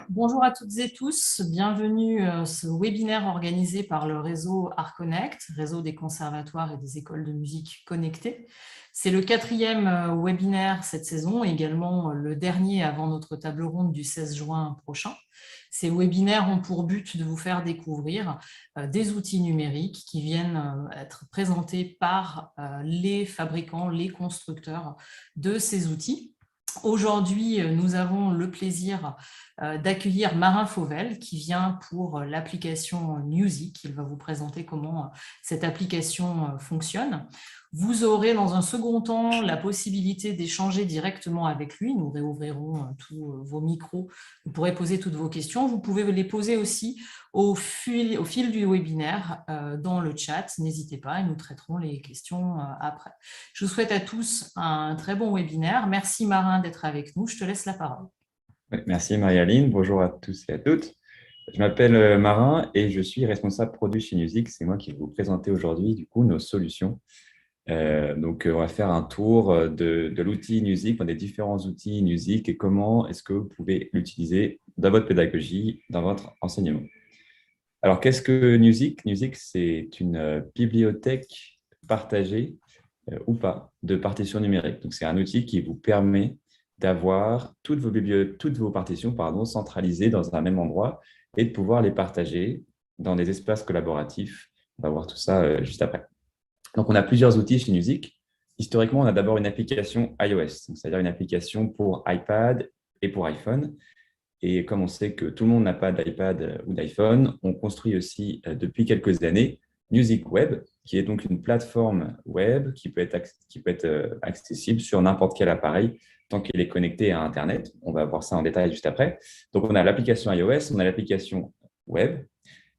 Bonjour à toutes et tous, bienvenue à ce webinaire organisé par le réseau ArtConnect, réseau des conservatoires et des écoles de musique connectées. C'est le quatrième webinaire cette saison, également le dernier avant notre table ronde du 16 juin prochain. Ces webinaires ont pour but de vous faire découvrir des outils numériques qui viennent être présentés par les fabricants, les constructeurs de ces outils. Aujourd'hui, nous avons le plaisir d'accueillir Marin Fauvel qui vient pour l'application Music. Il va vous présenter comment cette application fonctionne. Vous aurez dans un second temps la possibilité d'échanger directement avec lui. Nous réouvrirons tous vos micros. Vous pourrez poser toutes vos questions. Vous pouvez les poser aussi au fil du webinaire dans le chat. N'hésitez pas et nous traiterons les questions après. Je vous souhaite à tous un très bon webinaire. Merci Marin d'être avec nous. Je te laisse la parole. Merci Marie-Aline, bonjour à tous et à toutes. Je m'appelle Marin et je suis responsable produit chez Music. C'est moi qui vais vous présenter aujourd'hui du coup nos solutions. On va faire un tour de l'outil Music, des différents outils Music et comment est-ce que vous pouvez l'utiliser dans votre pédagogie, dans votre enseignement. Alors, qu'est-ce que Music? Music, c'est une bibliothèque partagée ou pas de partitions numériques. Donc, c'est un outil qui vous permet d'avoir toutes vos partitions centralisées dans un même endroit et de pouvoir les partager dans des espaces collaboratifs. On va voir tout ça juste après. Donc, on a plusieurs outils chez Music. Historiquement, on a d'abord une application iOS, c'est-à-dire une application pour iPad et pour iPhone. Et comme on sait que tout le monde n'a pas d'iPad ou d'iPhone, on construit aussi depuis quelques années Music Web, qui est donc une plateforme web qui peut être accessible sur n'importe quel appareil tant qu'il est connecté à Internet. On va voir ça en détail juste après. Donc, on a l'application iOS, on a l'application web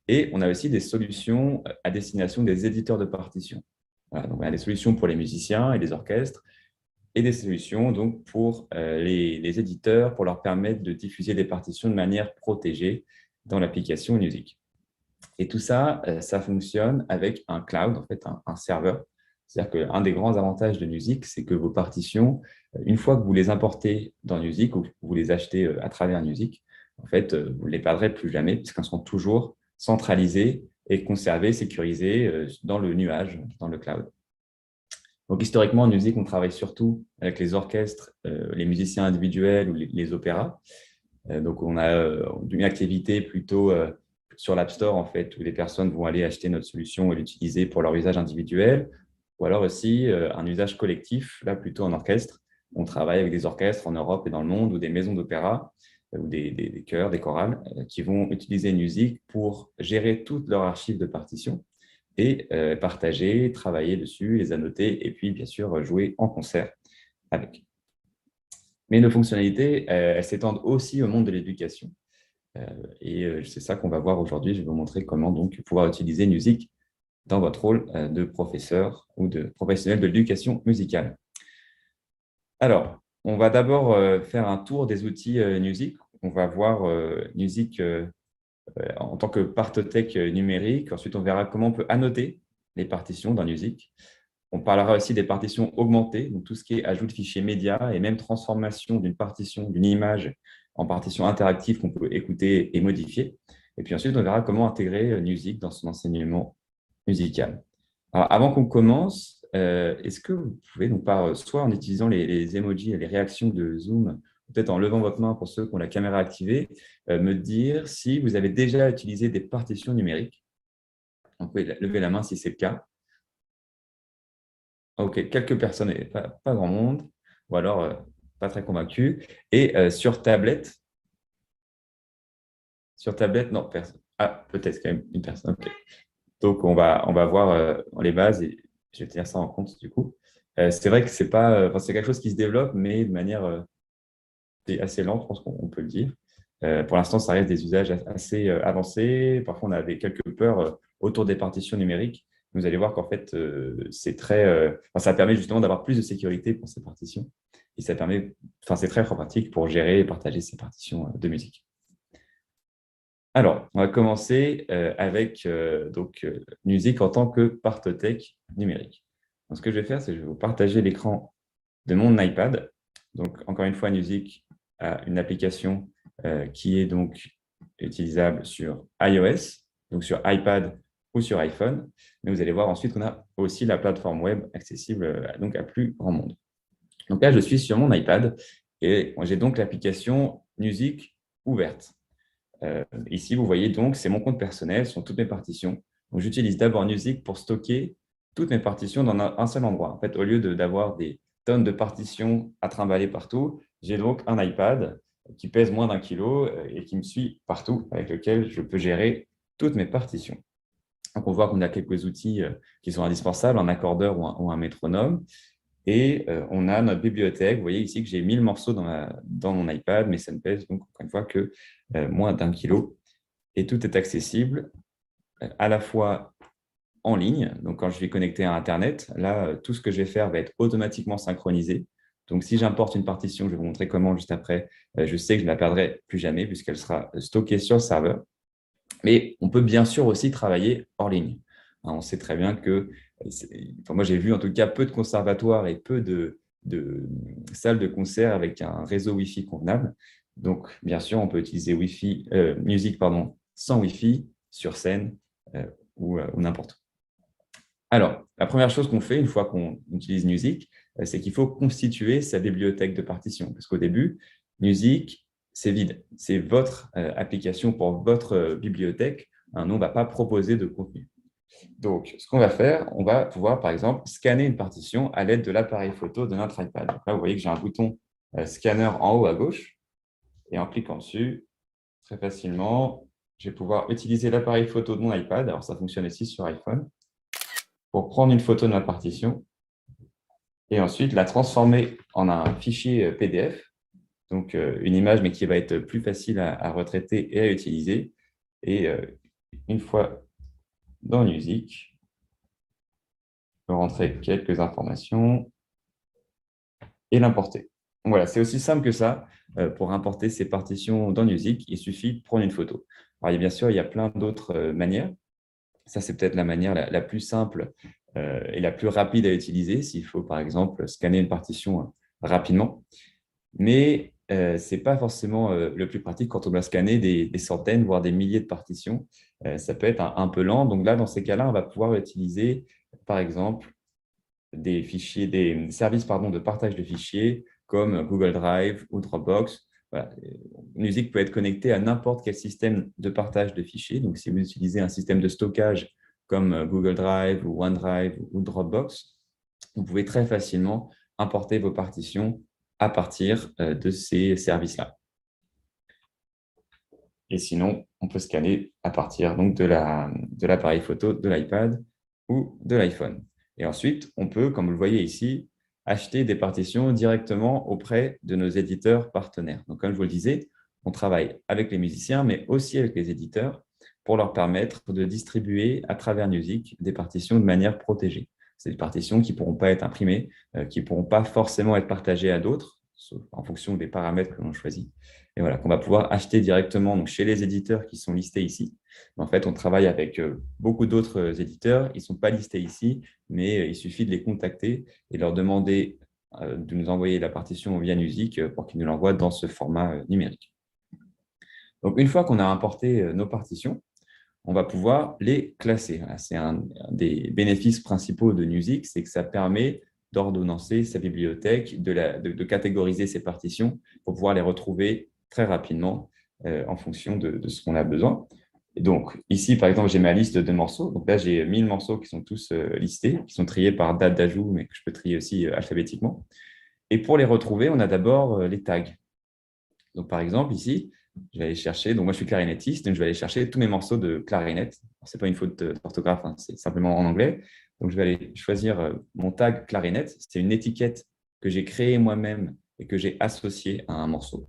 et on a aussi des solutions à destination des éditeurs de partitions. Voilà, donc on a des solutions pour les musiciens et les orchestres et des solutions donc, pour les éditeurs pour leur permettre de diffuser des partitions de manière protégée dans l'application Music. Et tout ça, ça fonctionne avec un cloud, en fait, un serveur. C'est-à-dire qu'un des grands avantages de Music, c'est que vos partitions, une fois que vous les importez dans Music ou que vous les achetez à travers Music, en fait, vous ne les perdrez plus jamais puisqu'elles sont toujours centralisées et conservées, sécurisées dans le nuage, dans le cloud. Donc, historiquement, en musique, on travaille surtout avec les orchestres, les musiciens individuels ou les opéras. Donc, on a une activité plutôt sur l'App Store, en fait, où les personnes vont aller acheter notre solution et l'utiliser pour leur usage individuel, ou alors aussi un usage collectif, là, plutôt en orchestre. On travaille avec des orchestres en Europe et dans le monde, ou des maisons d'opéra, ou des chœurs, des chorales, qui vont utiliser Music pour gérer toutes leurs archives de partitions et partager, travailler dessus, les annoter et puis bien sûr jouer en concert avec. Mais nos fonctionnalités, elles s'étendent aussi au monde de l'éducation. Et c'est ça qu'on va voir aujourd'hui. Je vais vous montrer comment donc pouvoir utiliser Music dans votre rôle de professeur ou de professionnel de l'éducation musicale. Alors, on va d'abord faire un tour des outils Music. On va voir Music en tant que partotech numérique. Ensuite, on verra comment on peut annoter les partitions dans Music. On parlera aussi des partitions augmentées, donc tout ce qui est ajout de fichiers médias et même transformation d'une partition, d'une image en partition interactive qu'on peut écouter et modifier. Et puis ensuite, on verra comment intégrer Music dans son enseignement musical. Alors, avant qu'on commence, est-ce que vous pouvez, donc soit en utilisant les emojis et les réactions de Zoom, peut-être en levant votre main pour ceux qui ont la caméra activée, me dire si vous avez déjà utilisé des partitions numériques. Vous pouvez lever la main si c'est le cas. Ok, quelques personnes, et pas grand monde, ou alors pas très convaincus. Et sur tablette, non, personne. Ah, peut-être quand même une personne. Ok. Donc, on va voir les bases et je vais tenir ça en compte du coup. C'est vrai que c'est pas, c'est quelque chose qui se développe, mais de manière assez lente, je pense qu'on peut le dire. Pour l'instant, ça reste des usages assez avancés. Parfois, on a quelques peurs autour des partitions numériques. Vous allez voir qu'en fait, ça permet justement d'avoir plus de sécurité pour ces partitions. Et c'est très pratique pour gérer et partager ces partitions de musique. Alors, on va commencer avec musique en tant que partotech numérique. Donc, ce que je vais faire, c'est que je vais vous partager l'écran de mon iPad. Donc, encore une fois, Music, à une application qui est donc utilisable sur iOS, donc sur iPad ou sur iPhone. Mais vous allez voir ensuite qu'on a aussi la plateforme web accessible donc à plus grand monde. Donc là, je suis sur mon iPad et j'ai donc l'application Music ouverte. Ici, vous voyez donc, c'est mon compte personnel, ce sont toutes mes partitions. Donc, j'utilise d'abord Music pour stocker toutes mes partitions dans un seul endroit. En fait, au lieu d'avoir des tonnes de partitions à trimballer partout, j'ai donc un iPad qui pèse moins d'1 kilo et qui me suit partout, avec lequel je peux gérer toutes mes partitions. Donc, on voit qu'on a quelques outils qui sont indispensables, un accordeur ou un métronome. Et on a notre bibliothèque. Vous voyez ici que j'ai 1000 morceaux dans mon iPad, mais ça ne pèse donc encore une fois que moins d'1 kilo. Et tout est accessible à la fois en ligne. Donc, quand je vais connecter à Internet, là, tout ce que je vais faire va être automatiquement synchronisé. Donc, si j'importe une partition, je vais vous montrer comment juste après, je sais que je ne la perdrai plus jamais puisqu'elle sera stockée sur le serveur. Mais on peut bien sûr aussi travailler hors ligne. On sait très bien que, enfin, moi j'ai vu en tout cas peu de conservatoires et peu de salles de concert avec un réseau Wi-Fi convenable. Donc, bien sûr, on peut utiliser musique sans Wi-Fi, sur scène ou n'importe où. Alors, la première chose qu'on fait une fois qu'on utilise Music, c'est qu'il faut constituer sa bibliothèque de partitions. Parce qu'au début, Music, c'est vide. C'est votre application pour votre bibliothèque. Nous, on ne va pas proposer de contenu. Donc, ce qu'on va faire, on va pouvoir, par exemple, scanner une partition à l'aide de l'appareil photo de notre iPad. Donc là, vous voyez que j'ai un bouton scanner en haut à gauche. Et en cliquant dessus, très facilement, je vais pouvoir utiliser l'appareil photo de mon iPad. Alors, ça fonctionne aussi sur iPhone pour prendre une photo de ma partition et ensuite la transformer en un fichier PDF, donc une image mais qui va être plus facile à retraiter et à utiliser. Et une fois dans Music, je peux rentrer quelques informations et l'importer. Voilà, c'est aussi simple que ça. Pour importer ces partitions dans Music, il suffit de prendre une photo. Alors, bien sûr, il y a plein d'autres manières. Ça, c'est peut-être la manière la plus simple et la plus rapide à utiliser s'il faut, par exemple, scanner une partition rapidement. Mais ce n'est pas forcément le plus pratique quand on doit scanner des centaines, voire des milliers de partitions. Ça peut être un peu lent. Donc là, dans ces cas-là, on va pouvoir utiliser, par exemple, des services de partage de fichiers comme Google Drive ou Dropbox. Voilà. Music peut être connecté à n'importe quel système de partage de fichiers. Donc, si vous utilisez un système de stockage comme Google Drive ou OneDrive ou Dropbox, vous pouvez très facilement importer vos partitions à partir de ces services-là. Et sinon, on peut scanner à partir donc, de l'appareil photo de l'iPad ou de l'iPhone. Et ensuite, on peut, comme vous le voyez ici, acheter des partitions directement auprès de nos éditeurs partenaires. Donc, comme je vous le disais, on travaille avec les musiciens, mais aussi avec les éditeurs pour leur permettre de distribuer à travers Music des partitions de manière protégée. C'est des partitions qui ne pourront pas être imprimées, qui ne pourront pas forcément être partagées à d'autres, en fonction des paramètres que l'on choisit. Et voilà, qu'on va pouvoir acheter directement donc, chez les éditeurs qui sont listés ici. En fait, on travaille avec beaucoup d'autres éditeurs. Ils ne sont pas listés ici, mais il suffit de les contacter et leur demander de nous envoyer la partition via Music pour qu'ils nous l'envoient dans ce format numérique. Donc, une fois qu'on a importé nos partitions, on va pouvoir les classer. C'est un des bénéfices principaux de Music, c'est que ça permet d'ordonnancer sa bibliothèque, de catégoriser ses partitions pour pouvoir les retrouver très rapidement en fonction de ce qu'on a besoin. Et donc, ici, par exemple, j'ai ma liste de morceaux. Donc là, j'ai 1000 morceaux qui sont tous listés, qui sont triés par date d'ajout, mais que je peux trier aussi alphabétiquement. Et pour les retrouver, on a d'abord les tags. Donc, par exemple, ici, je vais aller chercher, donc moi je suis clarinettiste, donc je vais aller chercher tous mes morceaux de clarinette. Ce n'est pas une faute d'orthographe, hein, c'est simplement en anglais. Donc je vais aller choisir mon tag clarinette. C'est une étiquette que j'ai créée moi-même et que j'ai associée à un morceau.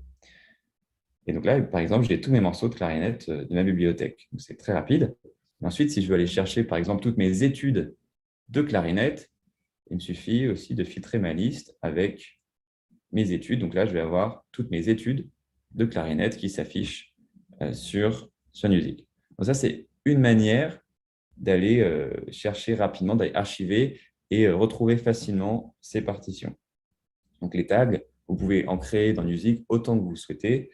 Et donc là, par exemple, j'ai tous mes morceaux de clarinette de ma bibliothèque. C'est très rapide. Et ensuite, si je veux aller chercher, par exemple, toutes mes études de clarinette, il me suffit aussi de filtrer ma liste avec mes études. Donc là, je vais avoir toutes mes études de clarinette qui s'affichent sur Music. Donc ça, c'est une manière d'aller chercher rapidement, d'aller archiver et retrouver facilement ces partitions. Donc les tags, Vous pouvez en créer dans Music autant que vous souhaitez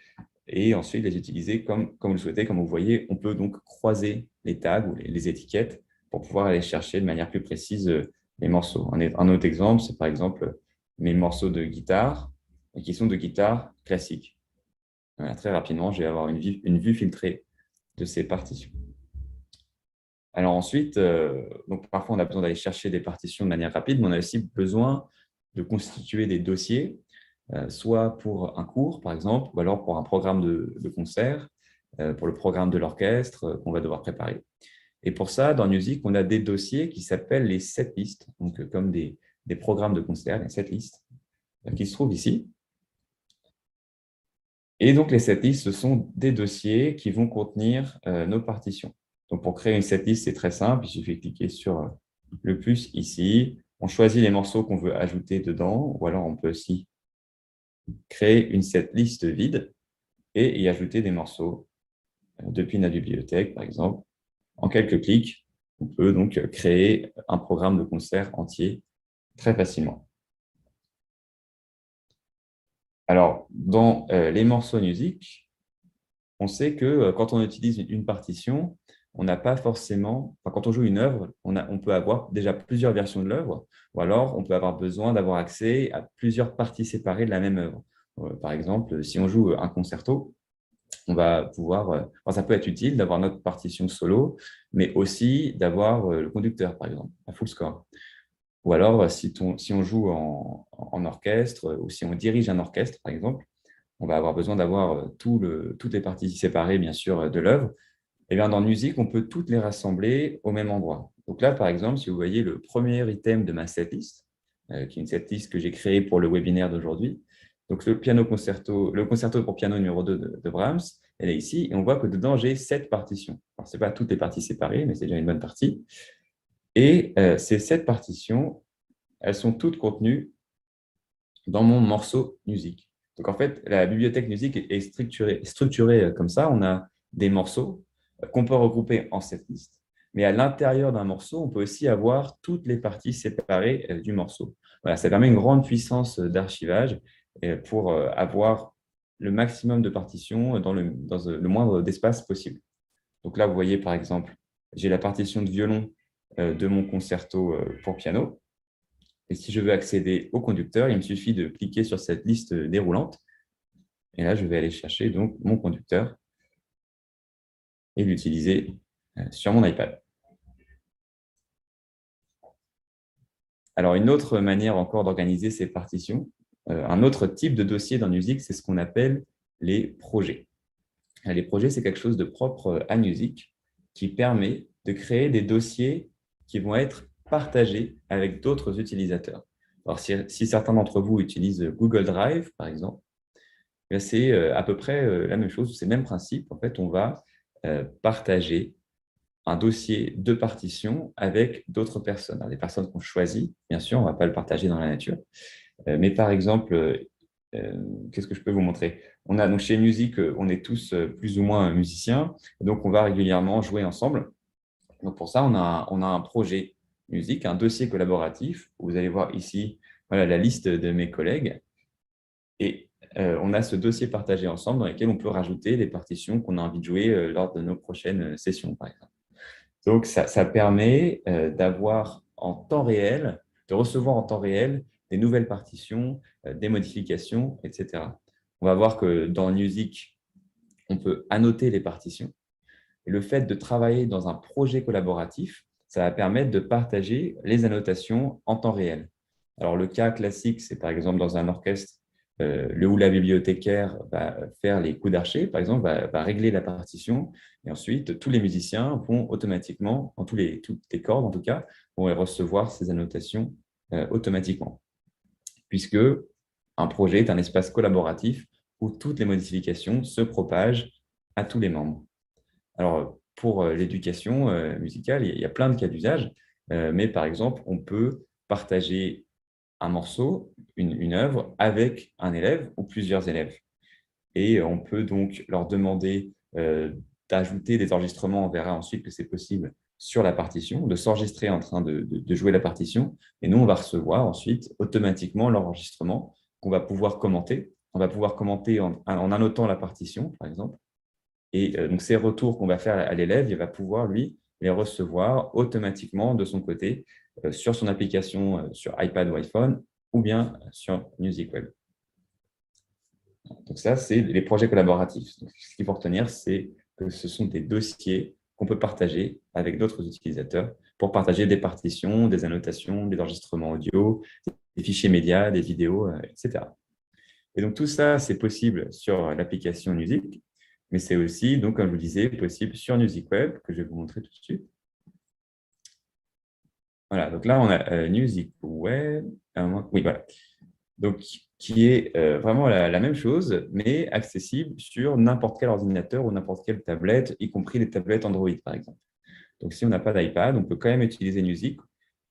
et ensuite les utiliser comme vous le souhaitez. Comme vous voyez, on peut donc croiser les tags ou les étiquettes pour pouvoir aller chercher de manière plus précise les morceaux. Un autre exemple, c'est par exemple mes morceaux de guitare qui sont de guitare classique. Voilà, très rapidement, je vais avoir une vue filtrée de ces partitions. Alors ensuite, donc parfois on a besoin d'aller chercher des partitions de manière rapide, mais on a aussi besoin de constituer des dossiers, soit pour un cours par exemple, ou alors pour un programme de concert, pour le programme de l'orchestre qu'on va devoir préparer. Et pour ça, dans Music, on a des dossiers qui s'appellent les setlists, donc comme des programmes de concert, les setlists, qui se trouvent ici. Et donc les setlists, ce sont des dossiers qui vont contenir nos partitions. Donc, pour créer une setlist, c'est très simple. Il suffit de cliquer sur le plus ici. On choisit les morceaux qu'on veut ajouter dedans, ou alors on peut aussi créer une setlist vide et y ajouter des morceaux depuis notre bibliothèque, par exemple. En quelques clics, on peut donc créer un programme de concert entier très facilement. Alors, dans les morceaux musique, on sait que quand on utilise une partition, on n'a pas forcément, enfin, quand on joue une œuvre, on peut avoir déjà plusieurs versions de l'œuvre, ou alors on peut avoir besoin d'avoir accès à plusieurs parties séparées de la même œuvre. Par exemple, si on joue un concerto, on va pouvoir, enfin, ça peut être utile d'avoir notre partition solo, mais aussi d'avoir le conducteur, par exemple, à full score. Ou alors, si on joue en orchestre, ou si on dirige un orchestre, par exemple, on va avoir besoin d'avoir toutes les parties séparées, bien sûr, de l'œuvre. Et bien, dans Music, on peut toutes les rassembler au même endroit. Donc là, par exemple, si vous voyez le premier item de ma setlist, qui est une setlist que j'ai créée pour le webinaire d'aujourd'hui, donc le concerto pour piano numéro 2 de Brahms, elle est ici, et on voit que dedans, j'ai 7 partitions. Alors, ce n'est pas toutes les parties séparées, mais c'est déjà une bonne partie. Et ces 7 partitions, elles sont toutes contenues dans mon morceau Music. Donc, en fait, la bibliothèque Music est structurée comme ça. On a des morceaux qu'on peut regrouper en setlist. Mais à l'intérieur d'un morceau, on peut aussi avoir toutes les parties séparées du morceau. Voilà, ça permet une grande puissance d'archivage pour avoir le maximum de partitions dans le moindre d'espace possible. Donc là, vous voyez, par exemple, j'ai la partition de violon de mon concerto pour piano. Et si je veux accéder au conducteur, il me suffit de cliquer sur cette liste déroulante. Et là, je vais aller chercher donc mon conducteur et l'utiliser sur mon iPad. Alors, une autre manière encore d'organiser ces partitions, un autre type de dossier dans Music, c'est ce qu'on appelle les projets. Les projets, c'est quelque chose de propre à Music qui permet de créer des dossiers qui vont être partagés avec d'autres utilisateurs. Alors, si certains d'entre vous utilisent Google Drive, par exemple, c'est à peu près la même chose, c'est le même principe. En fait, on va partager un dossier de partition avec d'autres personnes. Alors, des personnes qu'on choisit, bien sûr, on ne va pas le partager dans la nature. Mais par exemple, qu'est-ce que je peux vous montrer? Donc chez Music, on est tous plus ou moins musiciens, donc on va régulièrement jouer ensemble. Donc pour ça, on a un projet Music, un dossier collaboratif. Vous allez voir ici voilà, la liste de mes collègues. Et on a ce dossier partagé ensemble dans lequel on peut rajouter les partitions qu'on a envie de jouer lors de nos prochaines sessions, par exemple. Donc, ça permet d'avoir en temps réel, de recevoir en temps réel des nouvelles partitions, des modifications, etc. On va voir que dans Music, on peut annoter les partitions. Et le fait de travailler dans un projet collaboratif, ça va permettre de partager les annotations en temps réel. Alors, le cas classique, c'est par exemple dans un orchestre, le ou la bibliothécaire va faire les coups d'archet, par exemple, va régler la partition, et ensuite, tous les musiciens vont automatiquement, toutes les cordes en tout cas, vont recevoir ces annotations automatiquement, puisque un projet est un espace collaboratif où toutes les modifications se propagent à tous les membres. Alors, pour l'éducation musicale, il y a plein de cas d'usage, mais par exemple, on peut partager un morceau, une œuvre, avec un élève ou plusieurs élèves. Et on peut donc leur demander d'ajouter des enregistrements. On verra ensuite que c'est possible sur la partition, de s'enregistrer en train de jouer la partition. Et nous, on va recevoir ensuite automatiquement l'enregistrement qu'on va pouvoir commenter. On va pouvoir commenter en annotant la partition, par exemple. Et donc, ces retours qu'on va faire à l'élève, il va pouvoir, lui, les recevoir automatiquement de son côté sur son application sur iPad ou iPhone ou bien sur MusicWeb. Donc ça, c'est les projets collaboratifs. Donc, ce qu'il faut retenir, c'est que ce sont des dossiers qu'on peut partager avec d'autres utilisateurs pour partager des partitions, des annotations, des enregistrements audio, des fichiers médias, des vidéos, etc. Et donc, tout ça, c'est possible sur l'application Music, mais c'est aussi, donc, comme je vous disais, possible sur MusicWeb, que je vais vous montrer tout de suite. Voilà, donc là, on a MusicWeb. Oui, voilà. Donc, qui est vraiment la même chose, mais accessible sur n'importe quel ordinateur ou n'importe quelle tablette, y compris les tablettes Android, par exemple. Donc, si on n'a pas d'iPad, on peut quand même utiliser Music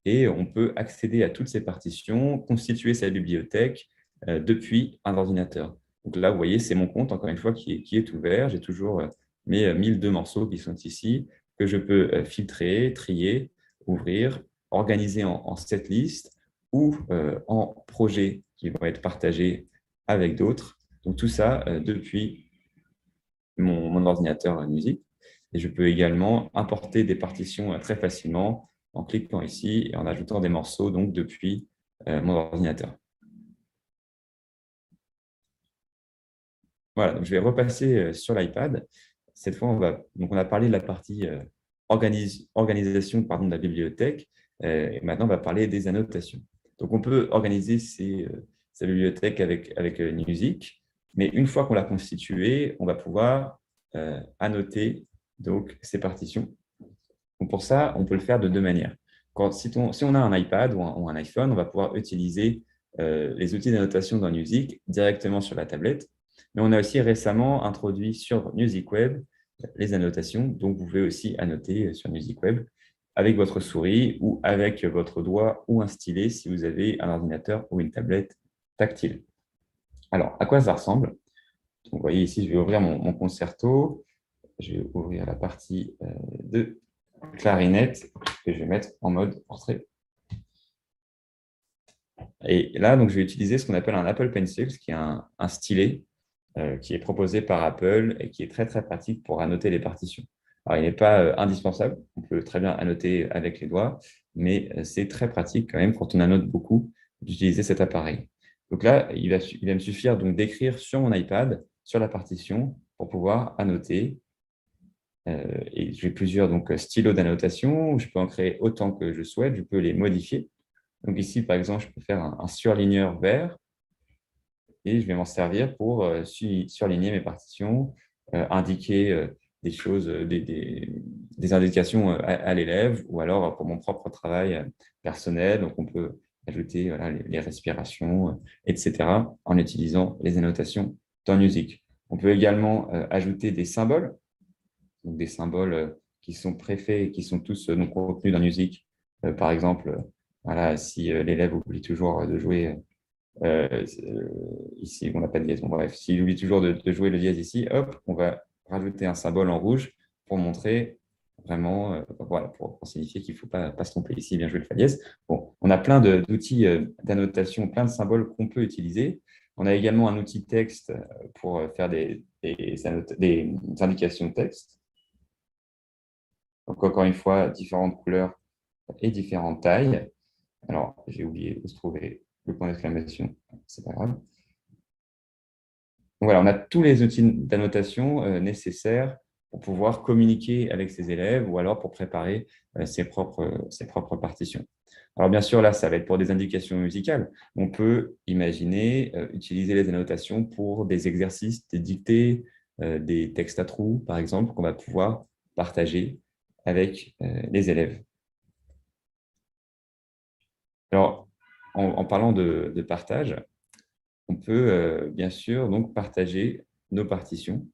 et on peut accéder à toutes ces partitions, constituer sa bibliothèque depuis un ordinateur. Donc là, vous voyez, c'est mon compte, encore une fois, qui est ouvert. J'ai toujours mes 1002 morceaux qui sont ici, que je peux filtrer, trier, ouvrir, organiser en setlist ou en projets qui vont être partagés avec d'autres. Donc tout ça depuis mon ordinateur Music. Et je peux également importer des partitions très facilement en cliquant ici et en ajoutant des morceaux donc, depuis mon ordinateur. Voilà, donc je vais repasser sur l'iPad. Cette fois, on a parlé de la partie organisation de la bibliothèque. Et maintenant, on va parler des annotations. Donc, on peut organiser sa bibliothèque avec Music, mais une fois qu'on l'a constituée, on va pouvoir annoter donc, ces partitions. Donc, pour ça, on peut le faire de deux manières. Si on a un iPad ou un iPhone, on va pouvoir utiliser les outils d'annotation dans Music directement sur la tablette. Mais on a aussi récemment introduit sur MusicWeb les annotations. Donc, vous pouvez aussi annoter sur MusicWeb avec votre souris ou avec votre doigt ou un stylet si vous avez un ordinateur ou une tablette tactile. Alors, à quoi ça ressemble? Donc, vous voyez ici, je vais ouvrir mon concerto. Je vais ouvrir la partie de clarinette que je vais mettre en mode portrait. Et là, donc, je vais utiliser ce qu'on appelle un Apple Pencil, qui est un stylet qui est proposé par Apple et qui est très, très pratique pour annoter les partitions. Alors, il n'est pas indispensable, on peut très bien annoter avec les doigts, mais c'est très pratique quand même quand on annote beaucoup d'utiliser cet appareil. Donc là, il va me suffire donc d'écrire sur mon iPad, sur la partition, pour pouvoir annoter. Et j'ai plusieurs donc, stylos d'annotation, je peux en créer autant que je souhaite, je peux les modifier. Donc ici, par exemple, je peux faire un surligneur vert et je vais m'en servir pour surligner mes partitions, indiquer des choses, des indications à l'élève ou alors pour mon propre travail personnel. Donc, on peut ajouter voilà, les respirations, etc. en utilisant les annotations dans Music. On peut également ajouter des symboles, donc des symboles qui sont préfaits et qui sont tous donc, contenus dans Music. Par exemple, voilà, si l'élève oublie toujours de jouer ici, on n'a pas de dièse. Bon, bref, s'il oublie toujours de jouer le dièse ici, hop, on va rajouter un symbole en rouge pour montrer vraiment, voilà, pour signifier qu'il ne faut pas se tromper ici, bien jouer le fa dièse. Bon, on a plein d'outils d'annotation, plein de symboles qu'on peut utiliser. On a également un outil texte pour faire des indications de texte. Donc, encore une fois, différentes couleurs et différentes tailles. Alors, j'ai oublié où se trouvait le point d'exclamation, c'est pas grave. Donc, voilà, on a tous les outils d'annotation nécessaires pour pouvoir communiquer avec ses élèves ou alors pour préparer ses propres partitions. Alors, bien sûr, là, ça va être pour des indications musicales. On peut imaginer utiliser les annotations pour des exercices, des dictées, des textes à trous, par exemple, qu'on va pouvoir partager avec les élèves. Alors, en parlant de partage, on peut bien sûr donc partager nos partitions.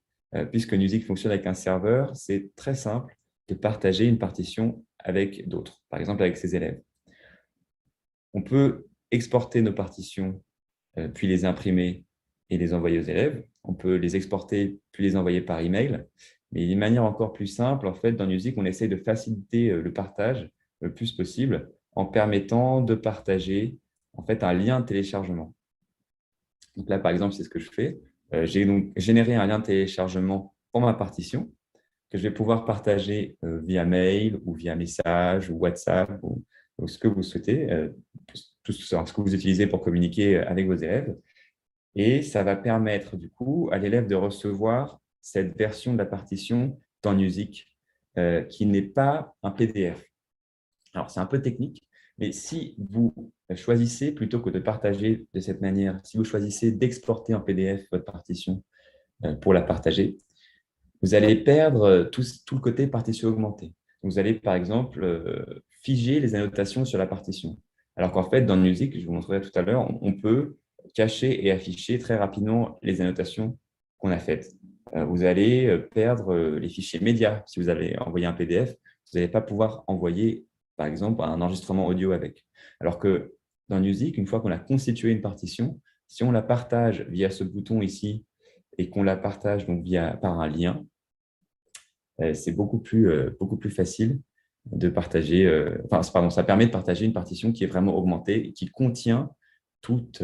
Puisque Music fonctionne avec un serveur, c'est très simple de partager une partition avec d'autres, par exemple avec ses élèves. On peut exporter nos partitions, puis les imprimer et les envoyer aux élèves. On peut les exporter, puis les envoyer par email. Mais d'une manière encore plus simple, en fait, dans Music, on essaie de faciliter le partage le plus possible en permettant de partager en fait, un lien de téléchargement. Donc là, par exemple, c'est ce que je fais. J'ai donc généré un lien de téléchargement pour ma partition que je vais pouvoir partager via mail ou via message ou WhatsApp ou ce que vous souhaitez, tout ce que vous utilisez pour communiquer avec vos élèves. Et ça va permettre du coup à l'élève de recevoir cette version de la partition dans Music qui n'est pas un PDF. Alors, c'est un peu technique, mais si vous choisissez, plutôt que de partager de cette manière, si vous choisissez d'exporter en PDF votre partition pour la partager, vous allez perdre tout le côté partition augmentée. Vous allez, par exemple, figer les annotations sur la partition. Alors qu'en fait, dans Music, je vous montrerai tout à l'heure, on peut cacher et afficher très rapidement les annotations qu'on a faites. Vous allez perdre les fichiers médias. Si vous allez envoyer un PDF, vous n'allez pas pouvoir envoyer, par exemple, un enregistrement audio avec. Alors que dans Music, une fois qu'on a constitué une partition, si on la partage via ce bouton ici et qu'on la partage donc par un lien, c'est beaucoup plus facile de partager, ça permet de partager une partition qui est vraiment augmentée et qui contient toutes,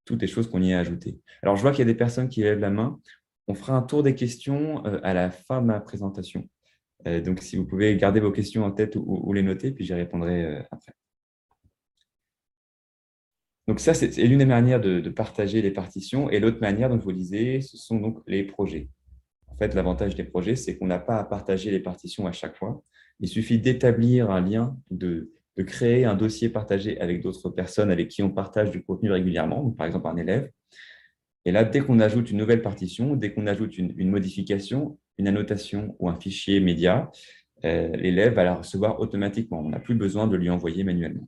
toutes les choses qu'on y a ajoutées. Alors, je vois qu'il y a des personnes qui lèvent la main. On fera un tour des questions à la fin de ma présentation. Donc, si vous pouvez garder vos questions en tête ou les noter, puis j'y répondrai après. Donc, ça, c'est l'une des manières de partager les partitions. Et l'autre manière, donc, je vous disais, ce sont donc les projets. En fait, l'avantage des projets, c'est qu'on n'a pas à partager les partitions à chaque fois. Il suffit d'établir un lien, de créer un dossier partagé avec d'autres personnes avec qui on partage du contenu régulièrement, donc par exemple un élève. Et là, dès qu'on ajoute une nouvelle partition, dès qu'on ajoute une modification, une annotation ou un fichier média, l'élève va la recevoir automatiquement. On n'a plus besoin de lui envoyer manuellement.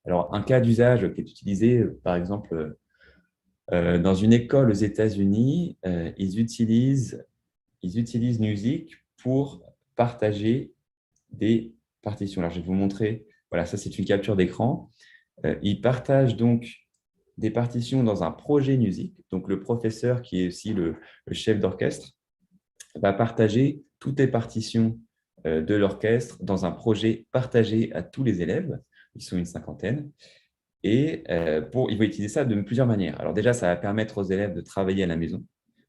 Alors, un cas d'usage qui est utilisé, par exemple, dans une école aux États-Unis, ils utilisent Music pour partager des partitions. Alors, je vais vous montrer. Voilà, ça, c'est une capture d'écran. Ils partagent donc des partitions dans un projet Music. Donc, le professeur, qui est aussi le chef d'orchestre, va partager toutes les partitions de l'orchestre dans un projet partagé à tous les élèves. Ils sont une cinquantaine. Et il va utiliser ça de plusieurs manières. Alors déjà, ça va permettre aux élèves de travailler à la maison.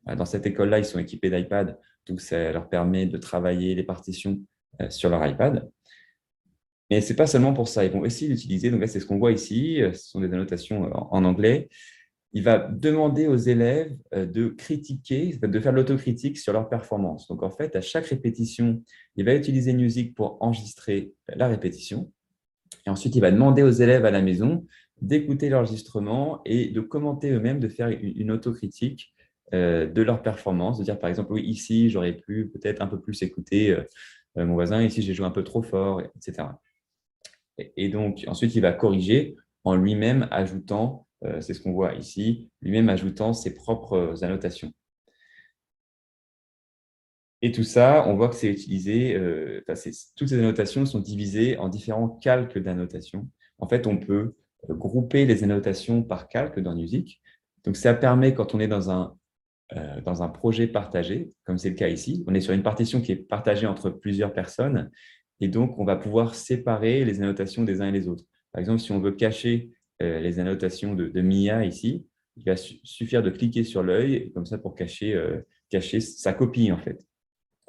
Dans cette école-là, ils sont équipés d'iPad, donc ça leur permet de travailler les partitions sur leur iPad. Mais ce n'est pas seulement pour ça. Ils vont aussi l'utiliser. Donc là, c'est ce qu'on voit ici. Ce sont des annotations en anglais. Il va demander aux élèves de critiquer, de faire de l'autocritique sur leur performance. Donc en fait, à chaque répétition, il va utiliser Music pour enregistrer la répétition. Et ensuite, il va demander aux élèves à la maison d'écouter l'enregistrement et de commenter eux-mêmes, de faire une autocritique de leur performance, de dire par exemple, oui, ici, j'aurais pu peut-être un peu plus écouter mon voisin, ici, j'ai joué un peu trop fort, etc. Et donc, ensuite, il va corriger en lui-même ajoutant, c'est ce qu'on voit ici, lui-même ajoutant ses propres annotations. Et tout ça, on voit que c'est utilisé, toutes ces annotations sont divisées en différents calques d'annotations. En fait, on peut grouper les annotations par calque dans Music. Donc, ça permet, quand on est dans un projet partagé, comme c'est le cas ici, on est sur une partition qui est partagée entre plusieurs personnes, et donc on va pouvoir séparer les annotations des uns et des autres. Par exemple, si on veut cacher les annotations de Mia ici, il va suffire de cliquer sur l'œil, comme ça pour cacher sa copie, en fait.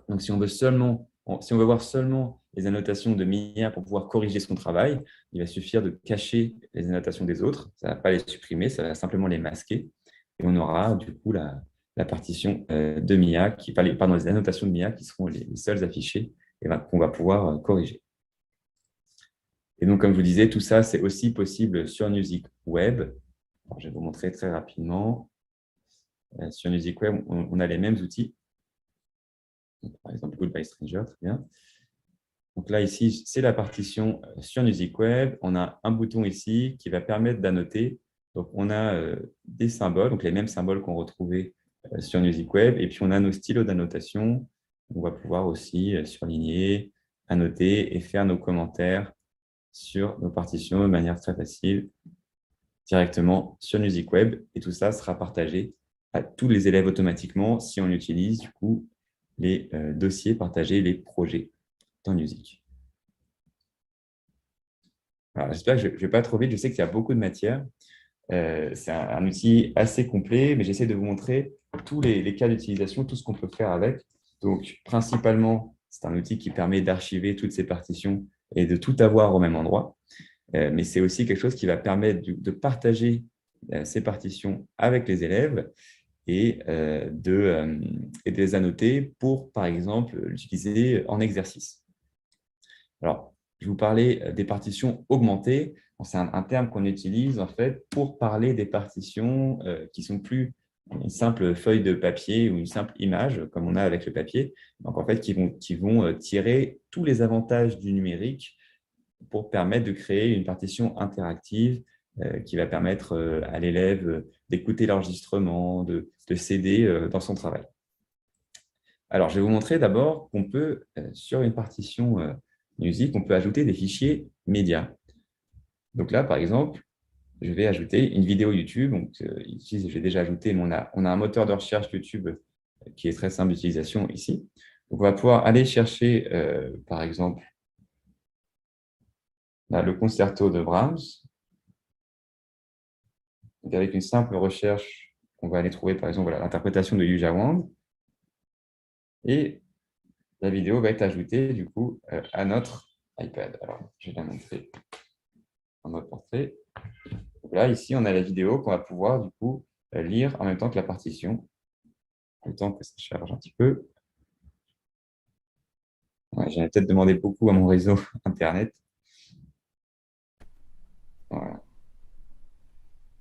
Donc, si on veut voir seulement les annotations de Mia pour pouvoir corriger son travail, il va suffire de cacher les annotations des autres. Ça ne va pas les supprimer, ça va simplement les masquer. Et on aura du coup la partition de Mia, les annotations de Mia qui seront les seules affichées et qu'on va pouvoir corriger. Et donc, comme je vous disais, tout ça, c'est aussi possible sur Music Web. Alors, je vais vous montrer très rapidement. Sur Music Web, on a les mêmes outils. Par exemple, Goodbye Stranger, très bien. Donc là, ici, c'est la partition sur Music Web. On a un bouton ici qui va permettre d'annoter. Donc, on a des symboles, donc les mêmes symboles qu'on retrouvait sur Music Web. Et puis, on a nos stylos d'annotation. On va pouvoir aussi surligner, annoter et faire nos commentaires sur nos partitions de manière très facile directement sur Music Web. Et tout ça sera partagé à tous les élèves automatiquement si on utilise du coup les dossiers partagés, les projets dans Music. J'espère que je ne vais pas trop vite. Je sais qu'il y a beaucoup de matière. C'est un outil assez complet, mais j'essaie de vous montrer tous les cas d'utilisation, tout ce qu'on peut faire avec. Donc, principalement, c'est un outil qui permet d'archiver toutes ces partitions et de tout avoir au même endroit. Mais c'est aussi quelque chose qui va permettre de partager ces partitions avec les élèves et de les annoter pour, par exemple, l'utiliser en exercice. Alors, je vous parlais des partitions augmentées. C'est un terme qu'on utilise en fait pour parler des partitions qui sont plus une simple feuille de papier ou une simple image comme on a avec le papier. Donc, en fait, qui vont tirer tous les avantages du numérique pour permettre de créer une partition interactive qui va permettre à l'élève d'écouter l'enregistrement, de s'aider dans son travail. Alors, je vais vous montrer d'abord qu'on peut, sur une partition musique, on peut ajouter des fichiers médias. Donc là, par exemple, je vais ajouter une vidéo YouTube. Donc, ici, j'ai déjà ajouté, mais on a un moteur de recherche YouTube qui est très simple d'utilisation ici. Donc, on va pouvoir aller chercher, par exemple, là, le concerto de Brahms. Donc, avec une simple recherche, on va aller trouver, par exemple, voilà, l'interprétation de Yuja Wang. Et la vidéo va être ajoutée, du coup, à notre iPad. Alors, je vais la montrer en mode portrait. Donc là, ici, on a la vidéo qu'on va pouvoir, du coup, lire en même temps que la partition, le temps que ça charge un petit peu. Ouais, j'avais peut-être demandé beaucoup à mon réseau Internet. Voilà.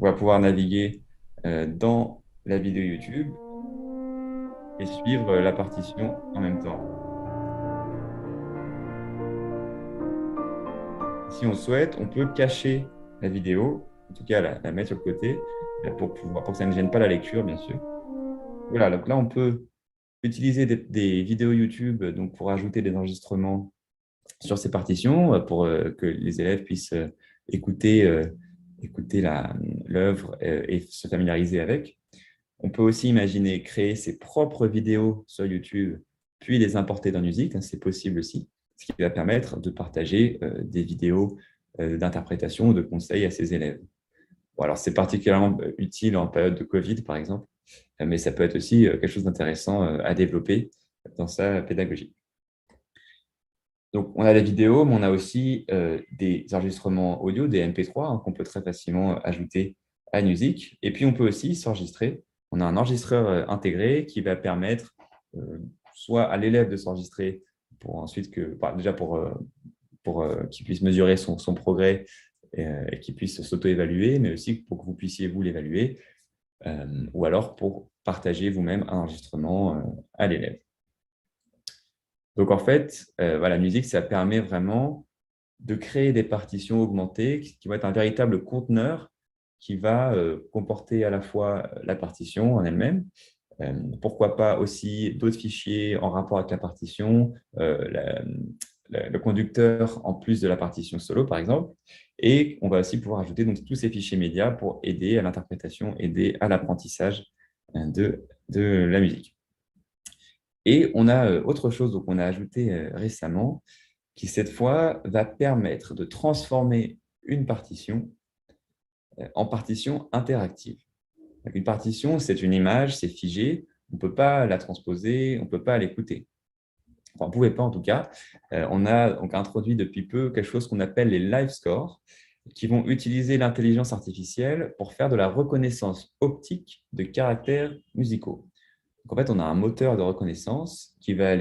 On va pouvoir naviguer dans la vidéo YouTube et suivre la partition en même temps. Si on souhaite, on peut cacher la vidéo, en tout cas la mettre sur le côté, pour que ça ne gêne pas la lecture, bien sûr. Voilà, donc là, on peut utiliser des vidéos YouTube donc pour ajouter des enregistrements sur ces partitions, pour que les élèves puissent écouter, écouter l'œuvre et se familiariser avec. On peut aussi imaginer créer ses propres vidéos sur YouTube, puis les importer dans Music, c'est possible aussi, ce qui va permettre de partager des vidéos d'interprétation ou de conseils à ses élèves. Bon, alors, c'est particulièrement utile en période de Covid, par exemple, mais ça peut être aussi quelque chose d'intéressant à développer dans sa pédagogie. Donc, on a la vidéo, mais on a aussi des enregistrements audio, des MP3, qu'on peut très facilement ajouter à Music. Et puis, on peut aussi s'enregistrer. On a un enregistreur intégré qui va permettre soit à l'élève de s'enregistrer pour ensuite déjà pour qu'il puisse mesurer son progrès et qu'il puisse s'auto-évaluer, mais aussi pour que vous puissiez vous l'évaluer, ou alors pour partager vous-même un enregistrement à l'élève. Donc, en fait, voilà, Music, ça permet vraiment de créer des partitions augmentées qui vont être un véritable conteneur qui va comporter à la fois la partition en elle-même, pourquoi pas aussi d'autres fichiers en rapport avec la partition, le conducteur en plus de la partition solo, par exemple. Et on va aussi pouvoir ajouter donc, tous ces fichiers médias pour aider à l'interprétation, aider à l'apprentissage de la musique. Et on a autre chose qu'on a ajouté récemment, qui cette fois va permettre de transformer une partition en partition interactive. Donc, une partition, c'est une image, c'est figé, on ne peut pas la transposer, on ne peut pas l'écouter. Enfin, on ne pouvait pas en tout cas. On a donc introduit depuis peu quelque chose qu'on appelle les live scores, qui vont utiliser l'intelligence artificielle pour faire de la reconnaissance optique de caractères musicaux. Donc, en fait, on a un moteur de reconnaissance qui va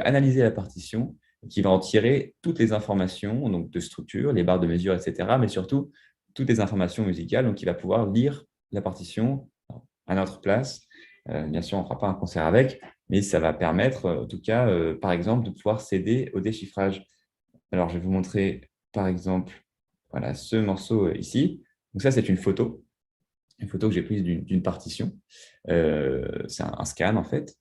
analyser la partition, qui va en tirer toutes les informations donc de structure, les barres de mesure, etc., mais surtout toutes les informations musicales, donc il va pouvoir lire la partition à notre place. Bien sûr, on ne fera pas un concert avec, mais ça va permettre, en tout cas, par exemple, de pouvoir s'aider au déchiffrage. Alors, je vais vous montrer, par exemple, voilà, ce morceau ici. Donc ça, c'est une photo que j'ai prise d'une partition. C'est un scan, en fait.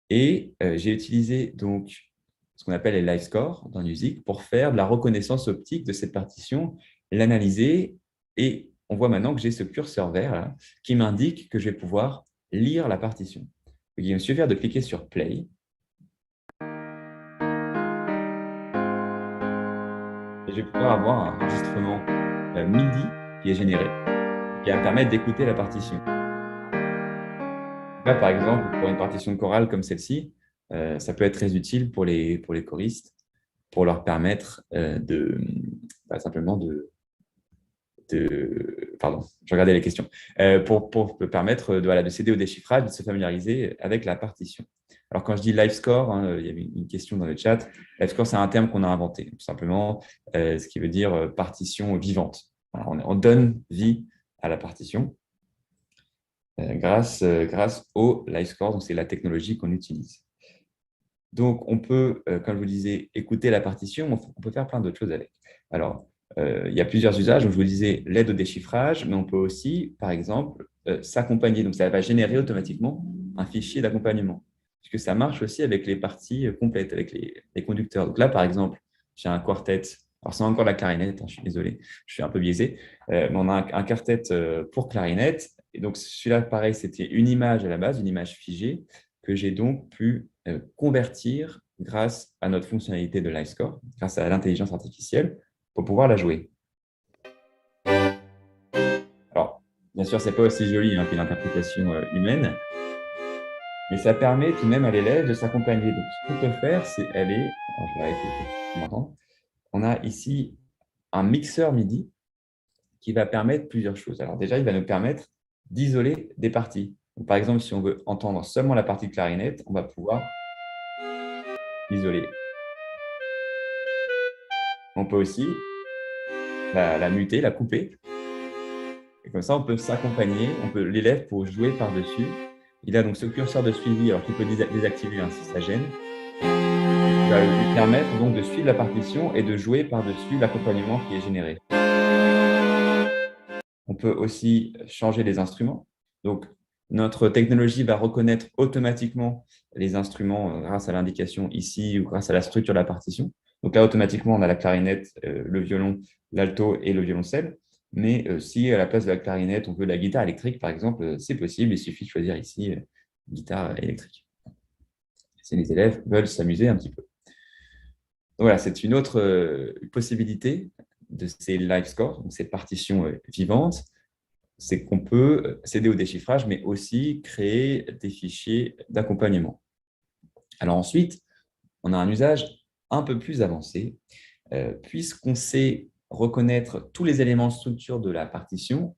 Et j'ai utilisé donc ce qu'on appelle les live scores dans Music pour faire de la reconnaissance optique de cette partition, l'analyser, et on voit maintenant que j'ai ce curseur vert là, qui m'indique que je vais pouvoir lire la partition. Donc, il me suffit de cliquer sur Play. Et je vais pouvoir avoir un enregistrement MIDI qui est généré, qui va me permettre d'écouter la partition. Là, par exemple, pour une partition de chorale comme celle-ci, ça peut être très utile pour les choristes, pour leur permettre simplement pardon, je regardais les questions. Pour permettre de s'aider au déchiffrage, de se familiariser avec la partition. Alors, quand je dis live score, hein, il y avait une question dans le chat. Live score, c'est un terme qu'on a inventé, tout simplement, ce qui veut dire partition vivante. Alors, on donne vie à la partition grâce au live score. Donc, c'est la technologie qu'on utilise. Donc, on peut, comme je vous disais, écouter la partition. On peut faire plein d'autres choses avec. Alors, il y a plusieurs usages. Donc, je vous disais l'aide au déchiffrage, mais on peut aussi, par exemple, s'accompagner. Donc, ça va générer automatiquement un fichier d'accompagnement. Puisque ça marche aussi avec les parties complètes, avec les conducteurs. Donc là, par exemple, j'ai un quartet. Alors, c'est encore la clarinette, hein, je suis désolé, je suis un peu biaisé. Mais on a un quartet pour clarinette. Et donc, celui-là, pareil, c'était une image à la base, une image figée, que j'ai donc pu convertir grâce à notre fonctionnalité de LiveScore, grâce à l'intelligence artificielle, pour pouvoir la jouer. Alors, bien sûr, ce n'est pas aussi joli qu'une interprétation humaine, mais ça permet tout de même à l'élève de s'accompagner. Donc, ce qu'on peut faire, c'est aller… Alors, je vais arrêter pour m'entendre. On a ici un mixeur MIDI qui va permettre plusieurs choses. Alors déjà, il va nous permettre d'isoler des parties. Donc, par exemple, si on veut entendre seulement la partie de clarinette, on va pouvoir isoler. On peut aussi la muter, la couper. Et comme ça, on peut s'accompagner, l'élève pour jouer par-dessus. Il a donc ce curseur de suivi, alors qu'il peut désactiver si ça gêne. Il va lui permettre donc de suivre la partition et de jouer par-dessus l'accompagnement qui est généré. On peut aussi changer les instruments. Donc, notre technologie va reconnaître automatiquement les instruments grâce à l'indication ici ou grâce à la structure de la partition. Donc là, automatiquement, on a la clarinette, le violon, l'alto et le violoncelle. Mais si à la place de la clarinette, on veut la guitare électrique, par exemple, c'est possible. Il suffit de choisir ici guitare électrique. Si les élèves veulent s'amuser un petit peu. Donc voilà, c'est une autre possibilité de ces live scores, donc ces partitions vivantes, c'est qu'on peut s'aider au déchiffrage, mais aussi créer des fichiers d'accompagnement. Alors ensuite, on a un usage un peu plus avancé, puisqu'on sait reconnaître tous les éléments de structure de la partition.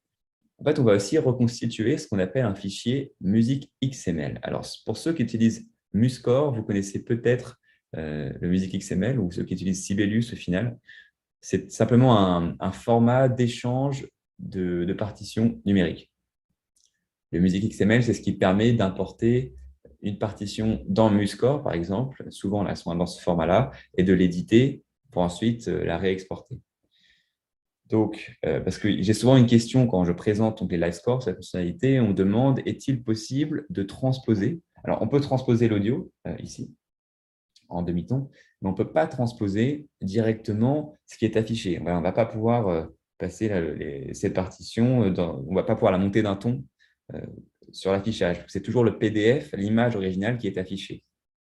En fait, on va aussi reconstituer ce qu'on appelle un fichier musique XML. Alors, pour ceux qui utilisent MuseScore, vous connaissez peut-être le musique XML, ou ceux qui utilisent Sibelius au final. C'est simplement un format d'échange de partitions numériques. Le musique XML, c'est ce qui permet d'importer une partition dans MuseScore, par exemple, souvent elles sont dans ce format-là, et de l'éditer pour ensuite la réexporter. Donc, parce que j'ai souvent une question quand je présente donc, les live scores, cette fonctionnalité, on me demande, est-il possible de transposer? Alors, on peut transposer l'audio ici, en demi-ton, mais on ne peut pas transposer directement ce qui est affiché. On ne va pas pouvoir passer cette partition, on ne va pas pouvoir la monter d'un ton sur l'affichage. C'est toujours le PDF, l'image originale qui est affichée,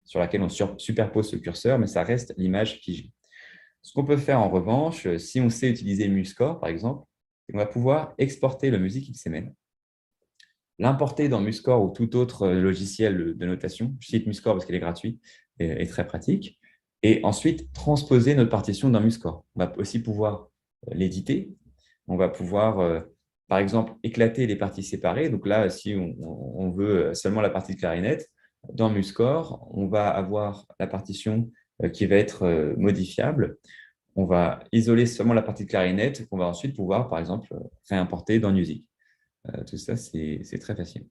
sur laquelle on superpose ce curseur, mais ça reste l'image figée. Ce qu'on peut faire en revanche, si on sait utiliser MuseScore, par exemple, on va pouvoir exporter le musique XML, l'importer dans MuseScore ou tout autre logiciel de notation. Je cite MuseScore parce qu'il est gratuit et très pratique. Et ensuite, transposer notre partition dans MuseScore. On va aussi pouvoir l'éditer. On va pouvoir, par exemple, éclater les parties séparées. Donc là, si on veut seulement la partie de clarinette, dans MuseScore, on va avoir la partition qui va être modifiable. On va isoler seulement la partie de clarinette qu'on va ensuite pouvoir, par exemple, réimporter dans Music. Tout ça, c'est très facile.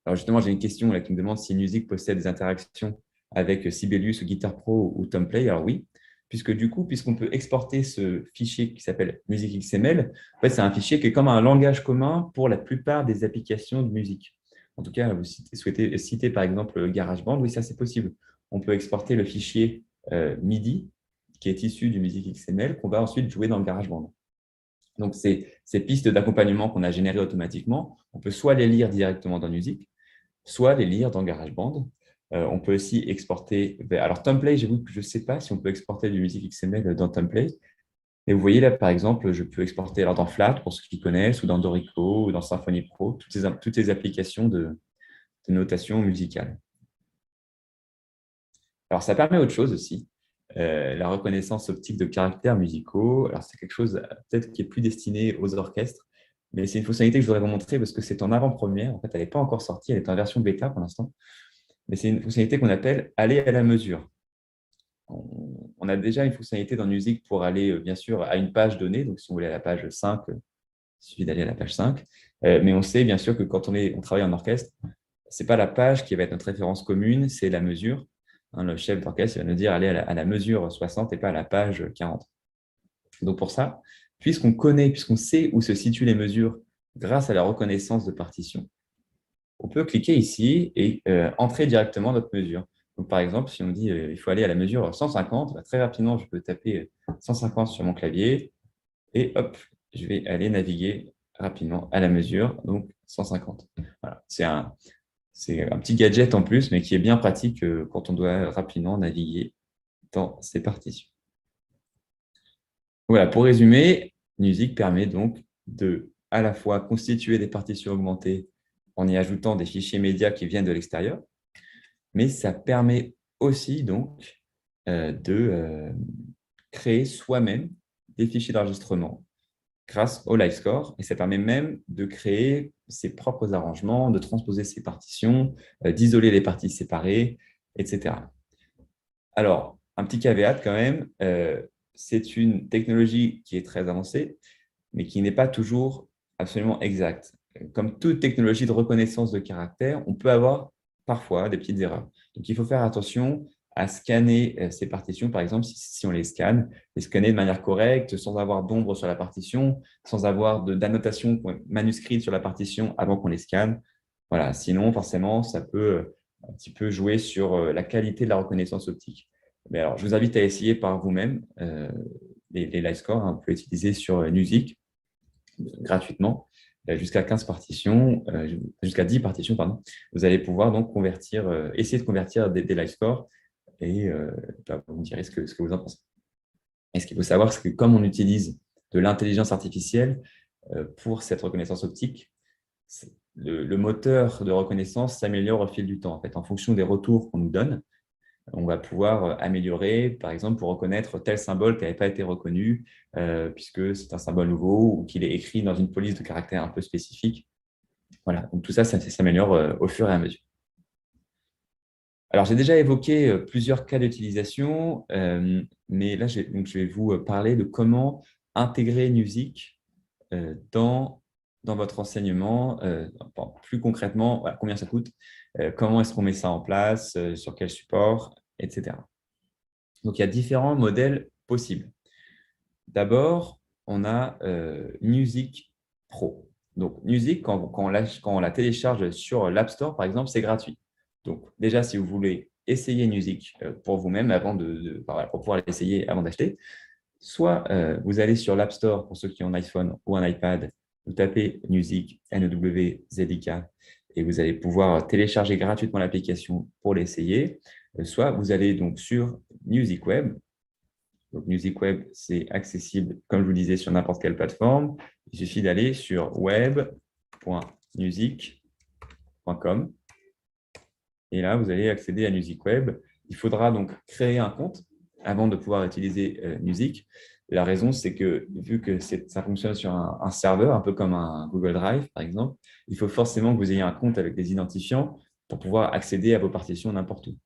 Alors justement, j'ai une question là, qui me demande si Music possède des interactions avec Sibelius ou Guitar Pro ou Tomplay. Alors oui, puisque du coup, puisqu'on peut exporter ce fichier qui s'appelle Music XML, en fait, c'est un fichier qui est comme un langage commun pour la plupart des applications de musique. En tout cas, vous souhaitez citer par exemple GarageBand, oui, ça c'est possible. On peut exporter le fichier MIDI qui est issu du Music XML qu'on va ensuite jouer dans le GarageBand. Donc, ces pistes d'accompagnement qu'on a générées automatiquement, on peut soit les lire directement dans Music, soit les lire dans GarageBand. On peut aussi exporter… Alors, Tomplay, j'avoue que je ne sais pas si on peut exporter du Music XML dans Tomplay. Et vous voyez là, par exemple, je peux exporter alors dans Flat, pour ceux qui connaissent, ou dans Dorico, ou dans Symfony Pro, toutes ces applications de notation musicale. Alors, ça permet autre chose aussi, la reconnaissance optique de caractères musicaux. Alors, c'est quelque chose peut-être qui est plus destiné aux orchestres, mais c'est une fonctionnalité que je voudrais vous montrer parce que c'est en avant-première. En fait, elle n'est pas encore sortie, elle est en version bêta pour l'instant, mais c'est une fonctionnalité qu'on appelle aller à la mesure. On a déjà une fonctionnalité dans Music pour aller, bien sûr, à une page donnée. Donc, si on voulait à la page 5, il suffit d'aller à la page 5. Mais on sait bien sûr que quand on travaille en orchestre, ce n'est pas la page qui va être notre référence commune, c'est la mesure. Le chef d'orchestre va nous dire aller à la mesure 60 et pas à la page 40. Donc pour ça, puisqu'on sait où se situent les mesures grâce à la reconnaissance de partition, on peut cliquer ici et entrer directement notre mesure. Donc par exemple, si on dit il faut aller à la mesure 150, très rapidement, je peux taper 150 sur mon clavier et hop, je vais aller naviguer rapidement à la mesure, donc 150. Voilà. C'est un petit gadget en plus, mais qui est bien pratique quand on doit rapidement naviguer dans ces partitions. Voilà, pour résumer, Music permet donc de à la fois constituer des partitions augmentées en y ajoutant des fichiers médias qui viennent de l'extérieur, mais ça permet aussi donc de créer soi-même des fichiers d'enregistrement grâce au live score, et ça permet même de créer ses propres arrangements, de transposer ses partitions, d'isoler les parties séparées, etc. Alors, un petit caveat quand même, c'est une technologie qui est très avancée, mais qui n'est pas toujours absolument exacte. Comme toute technologie de reconnaissance de caractère, on peut avoir parfois des petites erreurs. Donc, il faut faire attention à scanner ces partitions, par exemple, si on les scanne, les scanner de manière correcte, sans avoir d'ombre sur la partition, sans avoir d'annotation manuscrite sur la partition avant qu'on les scanne. Voilà, sinon, forcément, ça peut un petit peu jouer sur la qualité de la reconnaissance optique. Mais alors, je vous invite à essayer par vous-même les live scores. Vous pouvez utiliser sur Music gratuitement jusqu'à 15 partitions, jusqu'à 10 partitions, pardon. Vous allez pouvoir donc essayer de convertir des live scores et vous me direz ce que vous en pensez. Et ce qu'il faut savoir, c'est que comme on utilise de l'intelligence artificielle pour cette reconnaissance optique, le moteur de reconnaissance s'améliore au fil du temps. En fait, en fonction des retours qu'on nous donne, on va pouvoir améliorer, par exemple, pour reconnaître tel symbole qui n'avait pas été reconnu, puisque c'est un symbole nouveau ou qu'il est écrit dans une police de caractère un peu spécifique. Voilà, donc tout ça, ça s'améliore au fur et à mesure. Alors, j'ai déjà évoqué plusieurs cas d'utilisation, mais là, je vais vous parler de comment intégrer Music dans votre enseignement. Plus concrètement, voilà, combien ça coûte, comment est-ce qu'on met ça en place, sur quel support, etc. Donc, il y a différents modèles possibles. D'abord, on a Music Pro. Donc, Music, quand on la télécharge sur l'App Store, par exemple, c'est gratuit. Donc, déjà, si vous voulez essayer Music pour vous-même pour pouvoir l'essayer avant d'acheter, soit vous allez sur l'App Store pour ceux qui ont un iPhone ou un iPad, vous tapez Music, NEWZIK, et vous allez pouvoir télécharger gratuitement l'application pour l'essayer. Soit vous allez donc sur Music Web. Donc, Music Web, c'est accessible, comme je vous le disais, sur n'importe quelle plateforme. Il suffit d'aller sur web.music.com. Et là, vous allez accéder à Music Web. Il faudra donc créer un compte avant de pouvoir utiliser Music. La raison, c'est que vu que ça fonctionne sur un serveur, un peu comme un Google Drive, par exemple, il faut forcément que vous ayez un compte avec des identifiants pour pouvoir accéder à vos partitions n'importe où.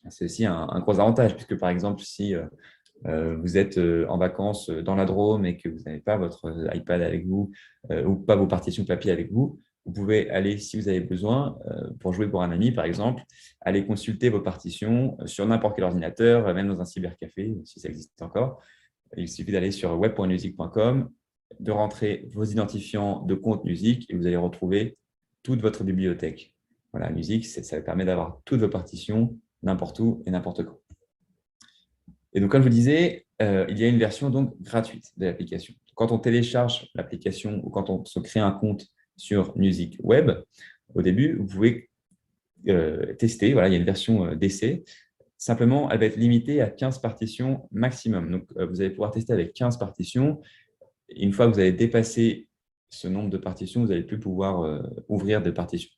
C'est aussi un gros avantage, puisque par exemple, si vous êtes en vacances dans la Drôme et que vous n'avez pas votre iPad avec vous ou pas vos partitions papier avec vous, vous pouvez aller, si vous avez besoin, pour jouer pour un ami, par exemple, aller consulter vos partitions sur n'importe quel ordinateur, même dans un cybercafé, si ça existe encore. Il suffit d'aller sur web.music.com, de rentrer vos identifiants de compte musique et vous allez retrouver toute votre bibliothèque. Voilà, musique, ça permet d'avoir toutes vos partitions n'importe où et n'importe quand. Et donc, comme je vous disais, il y a une version donc gratuite de l'application. Quand on télécharge l'application ou quand on se crée un compte sur Music Web, au début, vous pouvez tester. Voilà, il y a une version d'essai Simplement, elle va être limitée à 15 partitions maximum. Donc, vous allez pouvoir tester avec 15 partitions. Une fois que vous avez dépassé ce nombre de partitions, vous n'allez plus pouvoir ouvrir de partitions.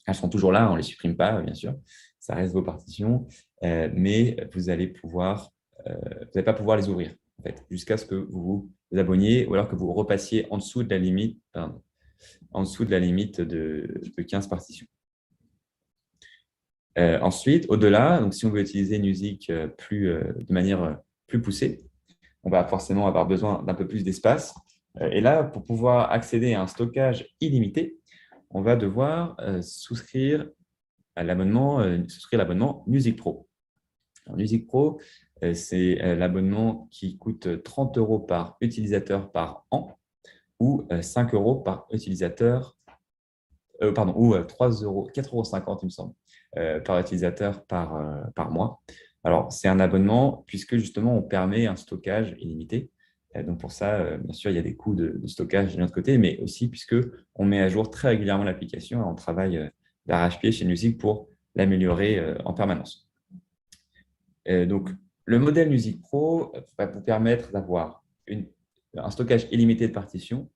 Elles seront toujours là, on ne les supprime pas, bien sûr. Ça reste vos partitions, mais vous n'allez pas pouvoir les ouvrir, en fait, jusqu'à ce que vous vous abonniez ou alors que vous repassiez en dessous de la limite, de 15 partitions. Ensuite, au-delà, donc si on veut utiliser une musique de manière plus poussée, on va forcément avoir besoin d'un peu plus d'espace. Et là, pour pouvoir accéder à un stockage illimité, on va devoir souscrire l'abonnement Music Pro. Alors, Music Pro, c'est l'abonnement qui coûte 30 € par utilisateur par an ou 5 € par utilisateur, ou 3 €, 4,50 €, il me semble, par utilisateur par mois. Alors, c'est un abonnement puisque justement, on permet un stockage illimité. Donc, pour ça, bien sûr, il y a des coûts de stockage de notre côté, mais aussi puisqu'on met à jour très régulièrement l'application. On travaille d'arrache-pied chez Music pour l'améliorer en permanence. Donc, le modèle Music Pro va vous permettre d'avoir un stockage illimité de partitions,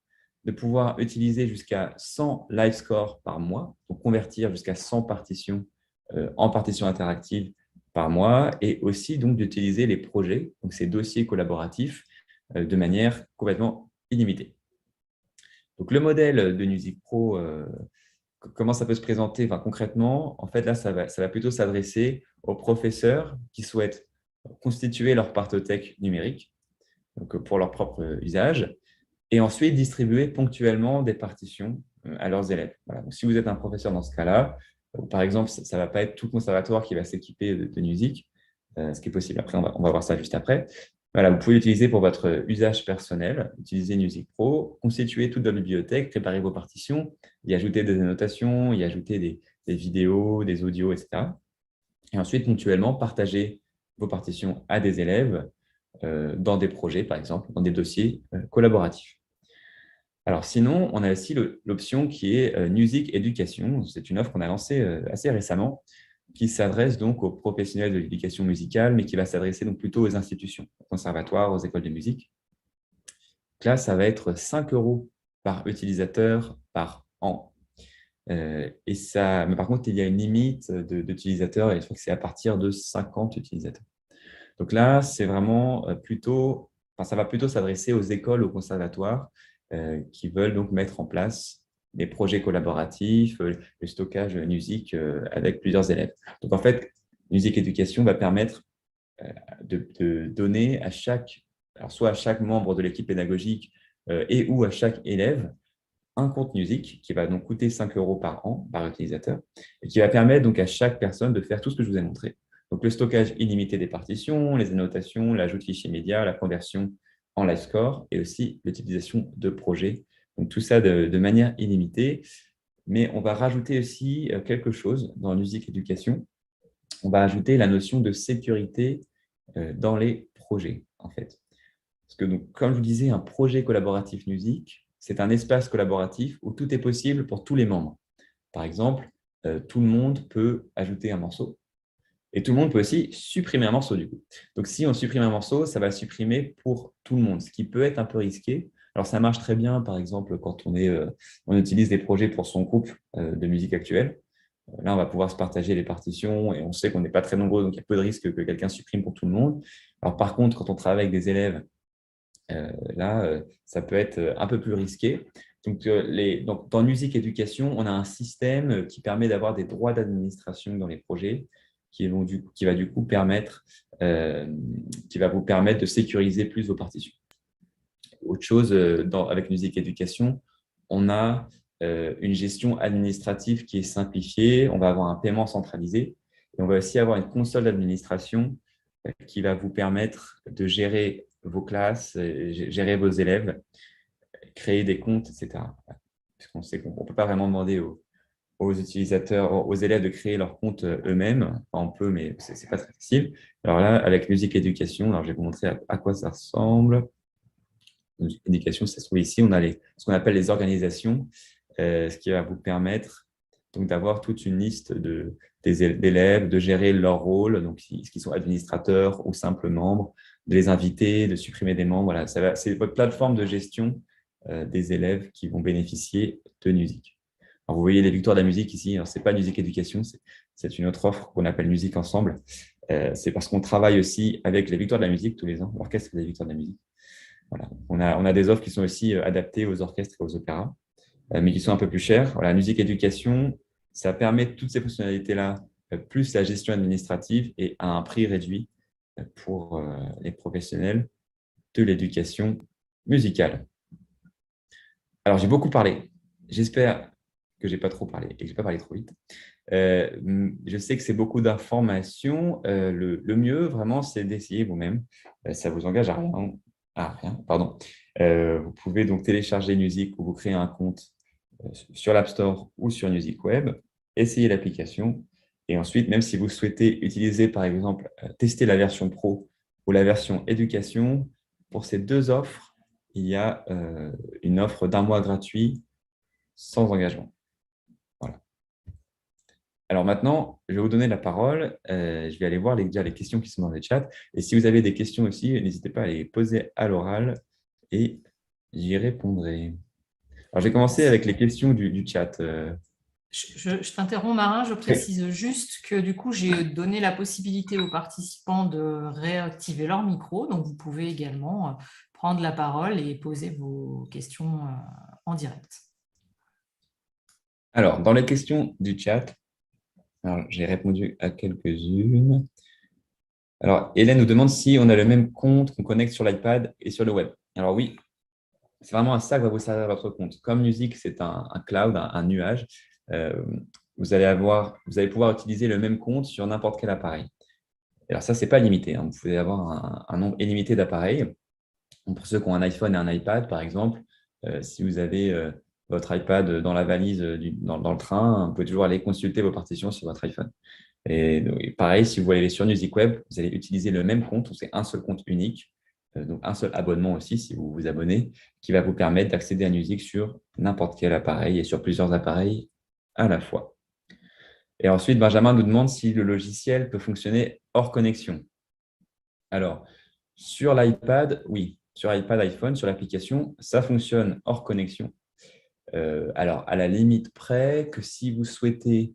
de pouvoir utiliser jusqu'à 100 live scores par mois, donc convertir jusqu'à 100 partitions en partitions interactives par mois, et aussi donc d'utiliser les projets, donc ces dossiers collaboratifs, de manière complètement illimitée. Donc, le modèle de Music Pro, comment ça peut se présenter concrètement? En fait, là, ça va plutôt s'adresser aux professeurs qui souhaitent constituer leur partotech numérique donc pour leur propre usage et ensuite distribuer ponctuellement des partitions à leurs élèves. Voilà. Donc, si vous êtes un professeur dans ce cas-là, par exemple, ça ne va pas être tout conservatoire qui va s'équiper de musique, ce qui est possible. Après, on va voir ça juste après. Voilà, vous pouvez l'utiliser pour votre usage personnel, utiliser Music Pro, constituer toute votre bibliothèque, préparer vos partitions, y ajouter des annotations, y ajouter des vidéos, des audios, etc. Et ensuite, ponctuellement, partager vos partitions à des élèves dans des projets, par exemple, dans des dossiers collaboratifs. Alors sinon, on a aussi l'option qui est Music Education. C'est une offre qu'on a lancée assez récemment, qui s'adresse donc aux professionnels de l'éducation musicale, mais qui va s'adresser donc plutôt aux institutions, aux conservatoires, aux écoles de musique. Donc là, ça va être 5 € par utilisateur par an. Mais par contre, il y a une limite d'utilisateurs, et je crois que c'est à partir de 50 utilisateurs. Donc là, c'est vraiment ça va plutôt s'adresser aux écoles, aux conservatoires qui veulent donc mettre en place des projets collaboratifs, le stockage de musique avec plusieurs élèves. Donc en fait, Music Education va permettre de donner soit à chaque membre de l'équipe pédagogique et ou à chaque élève un compte musique qui va donc coûter 5 € par an par utilisateur et qui va permettre donc à chaque personne de faire tout ce que je vous ai montré. Donc, le stockage illimité des partitions, les annotations, l'ajout de fichiers médias, la conversion en live score et aussi l'utilisation de projets. Donc, tout ça de manière illimitée. Mais on va rajouter aussi quelque chose dans Music Education. On va ajouter la notion de sécurité dans les projets, en fait. Parce que, donc, comme je vous disais, un projet collaboratif musique, c'est un espace collaboratif où tout est possible pour tous les membres. Par exemple, tout le monde peut ajouter un morceau et tout le monde peut aussi supprimer un morceau du coup. Donc, si on supprime un morceau, ça va le supprimer pour tout le monde, ce qui peut être un peu risqué. Alors, ça marche très bien, par exemple, quand on utilise des projets pour son groupe de musique actuelle. Là, on va pouvoir se partager les partitions et on sait qu'on n'est pas très nombreux, donc il y a peu de risques que quelqu'un supprime pour tout le monde. Alors, par contre, quand on travaille avec des élèves, là, ça peut être un peu plus risqué. Donc, dans Music Education, on a un système qui permet d'avoir des droits d'administration dans les projets qui va du coup qui va vous permettre de sécuriser plus vos partitions. Autre chose, avec Music Education, on a une gestion administrative qui est simplifiée, on va avoir un paiement centralisé et on va aussi avoir une console d'administration qui va vous permettre de gérer vos classes, gérer vos élèves, créer des comptes, etc. Puisqu'on sait qu'on ne peut pas vraiment demander aux utilisateurs, aux élèves de créer leur compte eux-mêmes. Enfin, on peut, mais ce n'est pas très facile. Alors là, avec Music Education, alors je vais vous montrer à quoi ça ressemble. Music Education, ça se trouve ici. On a ce qu'on appelle les organisations, ce qui va vous permettre donc d'avoir toute une liste d'élèves, de gérer leur rôle, donc qui sont administrateurs ou simples membres, de les inviter, de supprimer des membres. Voilà, c'est votre plateforme de gestion des élèves qui vont bénéficier de Nusic. Alors, vous voyez les victoires de la musique ici. Ce n'est pas Nusic Éducation, c'est une autre offre qu'on appelle Musique Ensemble. C'est parce qu'on travaille aussi avec les victoires de la musique tous les ans, l'orchestre des victoires de la musique. Voilà. On a des offres qui sont aussi adaptées aux orchestres et aux opéras, mais qui sont un peu plus chères. Voilà, Musique Éducation, ça permet toutes ces fonctionnalités-là, plus la gestion administrative et à un prix réduit pour les professionnels de l'éducation musicale. Alors, j'ai beaucoup parlé. J'espère que je n'ai pas trop parlé et que je n'ai pas parlé trop vite. Je sais que c'est beaucoup d'informations. Le mieux, vraiment, c'est d'essayer vous-même. Ça vous engage à rien. Pardon. Vous pouvez donc télécharger Nusic ou vous créer un compte sur l'App Store ou sur Nusic Web, essayez l'application et ensuite, même si vous souhaitez utiliser, par exemple, tester la version Pro ou la version Éducation, pour ces deux offres, il y a une offre d'un mois gratuit sans engagement. Voilà. Alors maintenant, je vais vous donner la parole. Je vais aller voir déjà les questions qui sont dans le chat. Et si vous avez des questions aussi, n'hésitez pas à les poser à l'oral et j'y répondrai. Alors, j'ai commencé avec les questions du chat. Je t'interromps, Marin, je précise juste que du coup, j'ai donné la possibilité aux participants de réactiver leur micro, donc vous pouvez également prendre la parole et poser vos questions en direct. Alors, dans les questions du chat, j'ai répondu à quelques-unes. Alors, Hélène nous demande si on a le même compte qu'on connecte sur l'iPad et sur le web. Alors oui, c'est vraiment à ça que va vous servir votre compte. Comme Music, c'est un cloud, un nuage, vous allez pouvoir utiliser le même compte sur n'importe quel appareil. Alors ça, ce n'est pas limité. Vous pouvez avoir un nombre illimité d'appareils. Pour ceux qui ont un iPhone et un iPad, par exemple, si vous avez votre iPad dans la valise dans le train, vous pouvez toujours aller consulter vos partitions sur votre iPhone. Et pareil, si vous voulez aller sur Music Web, vous allez utiliser le même compte, c'est un seul compte unique, donc un seul abonnement aussi si vous vous abonnez, qui va vous permettre d'accéder à Music sur n'importe quel appareil et sur plusieurs appareils à la fois. Et ensuite, Benjamin nous demande si le logiciel peut fonctionner hors connexion. Alors, sur l'iPad, oui. Sur iPad, iPhone, sur l'application, ça fonctionne hors connexion. Alors, à la limite près que si vous souhaitez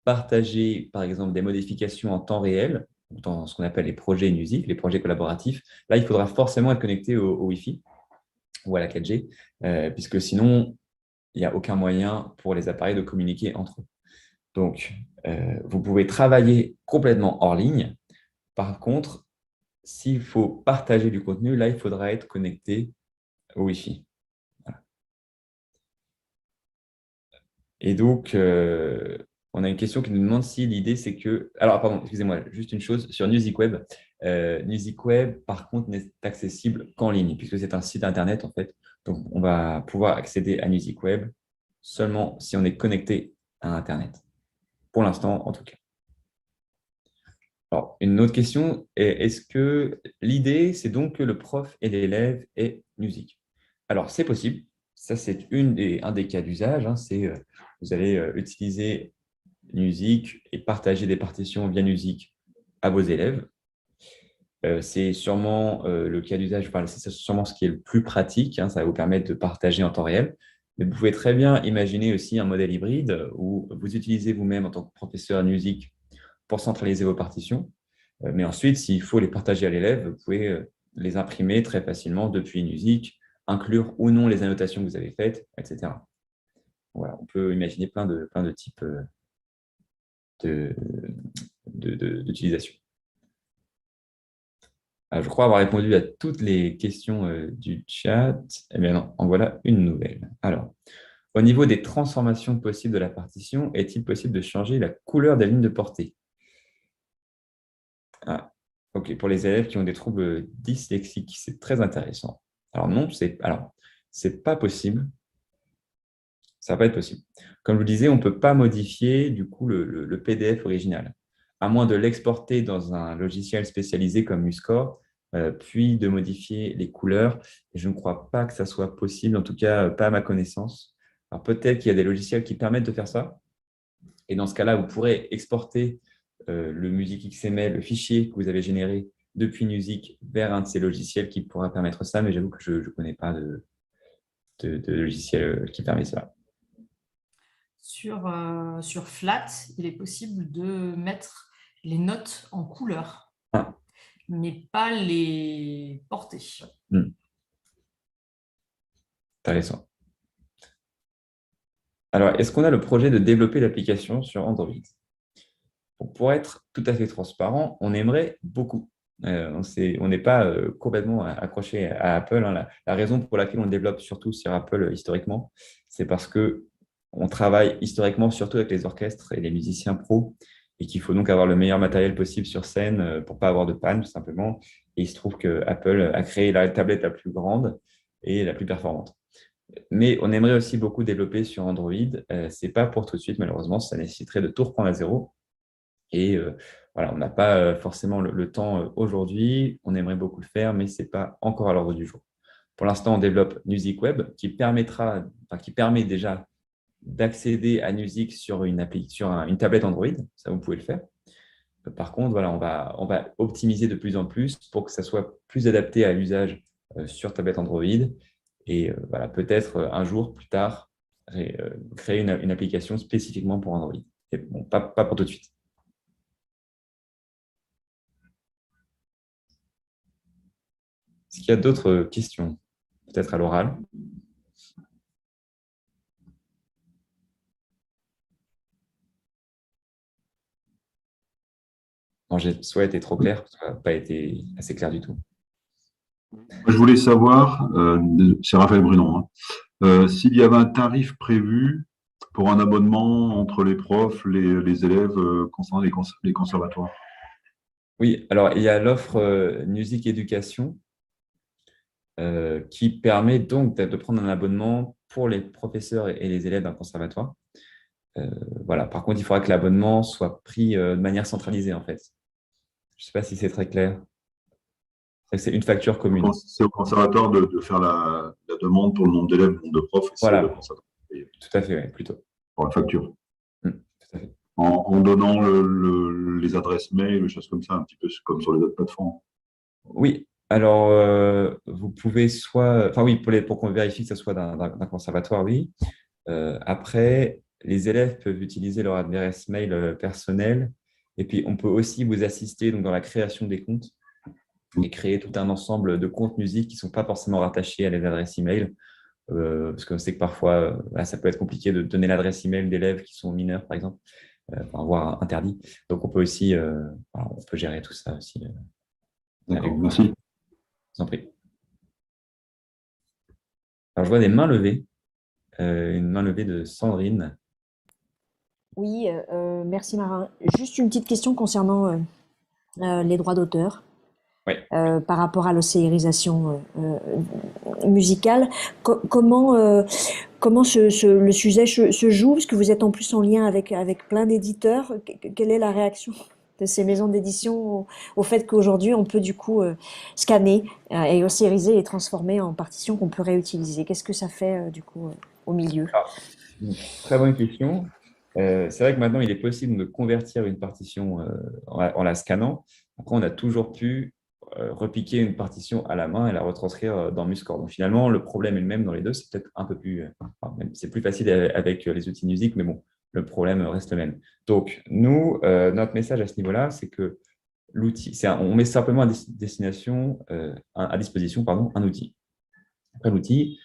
partager, par exemple, des modifications en temps réel, dans ce qu'on appelle les projets musique, les projets collaboratifs, là, il faudra forcément être connecté au Wi-Fi ou à la 4G, puisque sinon, il n'y a aucun moyen pour les appareils de communiquer entre eux. Donc, vous pouvez travailler complètement hors ligne. Par contre, s'il faut partager du contenu, là, il faudra être connecté au Wi-Fi. Voilà. Et donc, on a une question qui nous demande si l'idée, c'est que… Alors, pardon, excusez-moi, juste une chose. Sur Music Web, par contre, n'est accessible qu'en ligne, puisque c'est un site Internet, en fait. Donc, on va pouvoir accéder à Music Web seulement si on est connecté à Internet. Pour l'instant, en tout cas. Alors, une autre question est, est-ce que l'idée, c'est donc que le prof et l'élève aient Music? Alors, c'est possible. Ça, c'est un des cas d'usage. C'est vous allez utiliser Music et partager des partitions via Music à vos élèves. C'est sûrement le cas d'usage, c'est sûrement ce qui est le plus pratique. Ça va vous permettre de partager en temps réel. Mais vous pouvez très bien imaginer aussi un modèle hybride où vous utilisez vous-même en tant que professeur Music pour centraliser vos partitions. Mais ensuite, s'il faut les partager à l'élève, vous pouvez les imprimer très facilement depuis Music, inclure ou non les annotations que vous avez faites, etc. Voilà, on peut imaginer plein de types d'utilisation. Je crois avoir répondu à toutes les questions du chat. Eh bien non, en voilà une nouvelle. Alors, au niveau des transformations possibles de la partition, est-il possible de changer la couleur des lignes de portée? Ok, pour les élèves qui ont des troubles dyslexiques, c'est très intéressant. Alors non, c'est pas possible. Ça va pas être possible. Comme je vous disais, on ne peut pas modifier du coup le PDF original, à moins de l'exporter dans un logiciel spécialisé comme Muscore, puis de modifier les couleurs. Et je ne crois pas que ça soit possible, en tout cas pas à ma connaissance. Alors peut-être qu'il y a des logiciels qui permettent de faire ça, Et dans ce cas-là, vous pourrez exporter le Music XML, le fichier que vous avez généré depuis Music vers un de ces logiciels qui pourra permettre ça, mais j'avoue que je ne connais pas de logiciel qui permet cela. Sur Flat, il est possible de mettre les notes en couleur, mais pas les porter. Intéressant. Alors, est-ce qu'on a le projet de développer l'application sur Android? Pour être tout à fait transparent, on aimerait beaucoup. On n'est pas complètement accroché à Apple. Hein. La raison pour laquelle on développe surtout sur Apple historiquement, c'est parce qu'on travaille historiquement surtout avec les orchestres et les musiciens pros et qu'il faut donc avoir le meilleur matériel possible sur scène pour ne pas avoir de panne, tout simplement. Et il se trouve que Apple a créé la tablette la plus grande et la plus performante. Mais on aimerait aussi beaucoup développer sur Android. Ce n'est pas pour tout de suite, malheureusement. Ça nécessiterait de tout reprendre à zéro. Et voilà, on n'a pas forcément le temps aujourd'hui. On aimerait beaucoup le faire, mais ce n'est pas encore à l'ordre du jour. Pour l'instant, on développe Music Web qui permet déjà d'accéder à Music sur une tablette Android. Ça, vous pouvez le faire. Par contre, voilà, on va optimiser de plus en plus pour que ça soit plus adapté à l'usage sur tablette Android. Et voilà, peut-être un jour plus tard, créer une application spécifiquement pour Android. Et bon, pas pour tout de suite. Est-ce qu'il y a d'autres questions? Peut-être à l'oral? Non, j'ai soit été trop clair, soit pas été assez clair du tout. Je voulais savoir, c'est Raphaël Brunon, hein, s'il y avait un tarif prévu pour un abonnement entre les profs, les élèves concernant les conservatoires. Oui, alors il y a l'offre Music Education qui permet donc de prendre un abonnement pour les professeurs et les élèves d'un conservatoire. Voilà. Par contre, il faudra que l'abonnement soit pris de manière centralisée, en fait. Je ne sais pas si c'est très clair. C'est une facture commune. C'est au conservatoire de faire la demande pour le nombre d'élèves, le nombre de profs, et c'est Voilà. le conservatoire Tout à fait, oui, plutôt. pour la facture. Tout à fait. En donnant les adresses mail, des choses comme ça, un petit peu comme sur les autres plateformes. Oui, alors vous pouvez enfin oui, pour qu'on vérifie que ce soit d'un conservatoire, oui. Après, les élèves peuvent utiliser leur adresse mail personnelle et puis on peut aussi vous assister donc, dans la création des comptes et créer tout un ensemble de comptes musique qui ne sont pas forcément rattachés à les adresses email. Parce qu'on sait que parfois, ça peut être compliqué de donner l'adresse email d'élèves qui sont mineurs, par exemple, voire interdits. Donc, on peut aussi on peut gérer tout ça aussi. D'accord, merci. Je vous en prie. Alors, je vois des mains levées. Une main levée de Sandrine. Oui, merci Marin. Juste une petite question concernant les droits d'auteur. Oui. Par rapport à l'océanisation musicale. Comment le sujet se joue? Parce que vous êtes en plus en lien avec plein d'éditeurs. Quelle est la réaction de ces maisons d'édition au fait qu'aujourd'hui on peut du coup scanner et océaniser et transformer en partitions qu'on peut réutiliser? Qu'est-ce que ça fait du coup au milieu? Très bonne question. C'est vrai que maintenant, il est possible de convertir une partition en la scannant. Après, on a toujours pu repiquer une partition à la main et la retranscrire dans Muscord. Donc, finalement, le problème est le même dans les deux. C'est peut-être un peu plus… c'est plus facile avec les outils musique, mais bon, le problème reste le même. Donc, nous, notre message à ce niveau-là, c'est que l'outil, on met simplement à disposition un outil. Après, l'outil,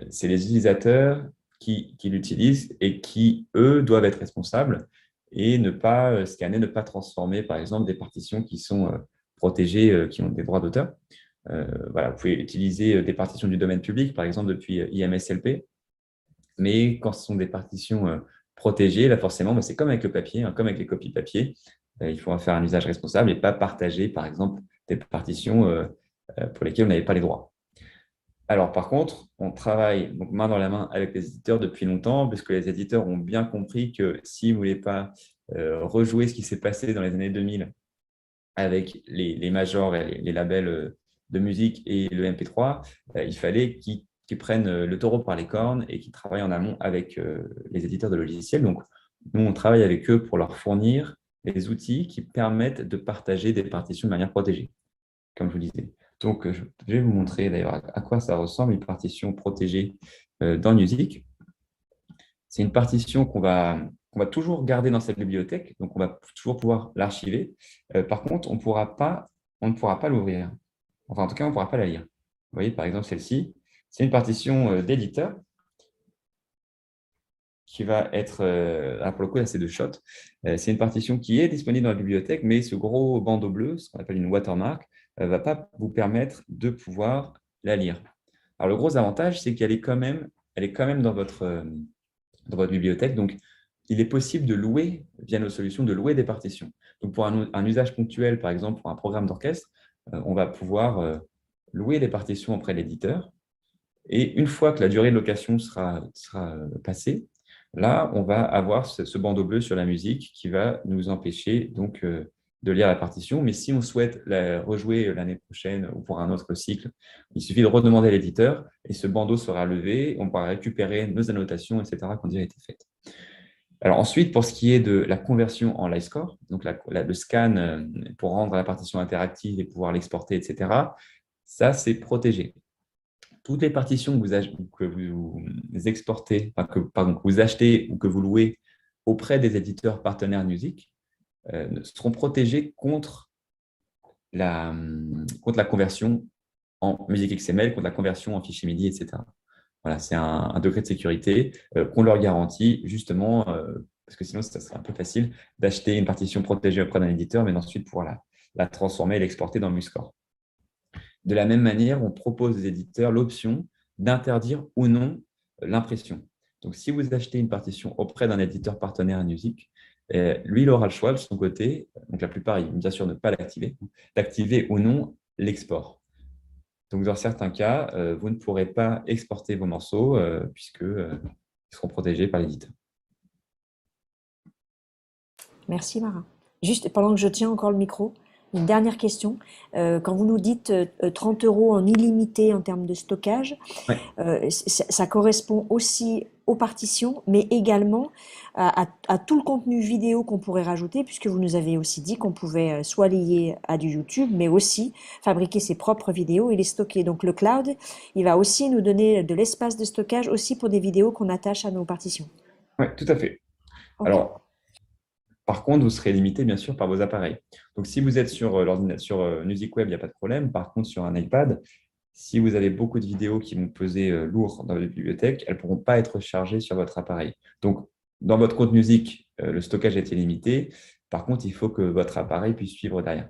c'est les utilisateurs qui l'utilisent et qui, eux, doivent être responsables et ne pas scanner, ne pas transformer, par exemple, des partitions qui sont protégées, qui ont des droits d'auteur. Voilà, vous pouvez utiliser des partitions du domaine public, par exemple, depuis IMSLP, mais quand ce sont des partitions protégées, là, forcément, c'est comme avec le papier, hein, comme avec les copies papier, il faut en faire un usage responsable et pas partager, par exemple, des partitions pour lesquelles on n'avait pas les droits. Alors, par contre, on travaille donc main dans la main avec les éditeurs depuis longtemps, puisque les éditeurs ont bien compris que s'ils ne voulaient pas rejouer ce qui s'est passé dans les années 2000 avec les majors et les labels de musique et le MP3, il fallait qu'ils prennent le taureau par les cornes et qu'ils travaillent en amont avec les éditeurs de logiciels. Donc, nous, on travaille avec eux pour leur fournir des outils qui permettent de partager des partitions de manière protégée, comme je vous disais. Donc, je vais vous montrer d'ailleurs à quoi ça ressemble, une partition protégée dans Music. C'est une partition qu'on va toujours garder dans cette bibliothèque, donc on va toujours pouvoir l'archiver. Par contre, on ne pourra pas l'ouvrir. Enfin, en tout cas, on ne pourra pas la lire. Vous voyez, par exemple, celle-ci, c'est une partition d'éditeur qui va être, pour le coup, là, c'est de Shot. C'est une partition qui est disponible dans la bibliothèque, mais ce gros bandeau bleu, ce qu'on appelle une watermark, ne va pas vous permettre de pouvoir la lire. Alors, le gros avantage, c'est qu'elle est quand même, dans votre bibliothèque. Donc, il est possible de louer, via nos solutions, de louer des partitions. Donc, pour un usage ponctuel, par exemple, pour un programme d'orchestre, on va pouvoir louer des partitions auprès de l'éditeur. Et une fois que la durée de location sera passée, là, on va avoir ce bandeau bleu sur la musique qui va nous empêcher donc, de lire la partition. Mais si on souhaite la rejouer l'année prochaine ou pour un autre cycle, il suffit de redemander à l'éditeur et ce bandeau sera levé. On pourra récupérer nos annotations, etc., qui ont déjà été faites. Alors ensuite, pour ce qui est de la conversion en live score, donc le scan pour rendre la partition interactive et pouvoir l'exporter, etc., ça, c'est protégé. Toutes les partitions que vous exportez, enfin, que vous achetez ou que vous louez auprès des éditeurs partenaires musique seront protégées contre la conversion en musique XML, contre la conversion en fichier MIDI, etc. Voilà, c'est un degré de sécurité qu'on leur garantit justement, parce que sinon, ça serait un peu facile d'acheter une partition protégée auprès d'un éditeur, mais ensuite pouvoir la transformer et l'exporter dans MuseScore. De la même manière, on propose aux éditeurs l'option d'interdire ou non l'impression. Donc, si vous achetez une partition auprès d'un éditeur partenaire à musique, lui, il aura le choix de son côté, donc la plupart, il bien sûr ne pas l'activer, d'activer ou non l'export. Donc, dans certains cas, vous ne pourrez pas exporter vos morceaux puisqu'ils seront protégés par l'éditeur. Merci Marin. Juste pendant que je tiens encore le micro, une dernière question. Quand vous nous dites 30 € en illimité en termes de stockage, Ouais. ça correspond aussi aux partitions, mais également à tout le contenu vidéo qu'on pourrait rajouter, puisque vous nous avez aussi dit qu'on pouvait soit lier à du YouTube, mais aussi fabriquer ses propres vidéos et les stocker. Donc le cloud, il va aussi nous donner de l'espace de stockage aussi pour des vidéos qu'on attache à nos partitions. Oui, tout à fait. Okay. Alors, par contre, vous serez limité, bien sûr, par vos appareils. Donc, si vous êtes sur l'ordinateur, Music Web, il n'y a pas de problème. Par contre, sur un iPad, si vous avez beaucoup de vidéos qui vont peser lourd dans votre bibliothèque, elles ne pourront pas être chargées sur votre appareil. Donc, dans votre compte musique, le stockage est limité. Par contre, il faut que votre appareil puisse suivre derrière.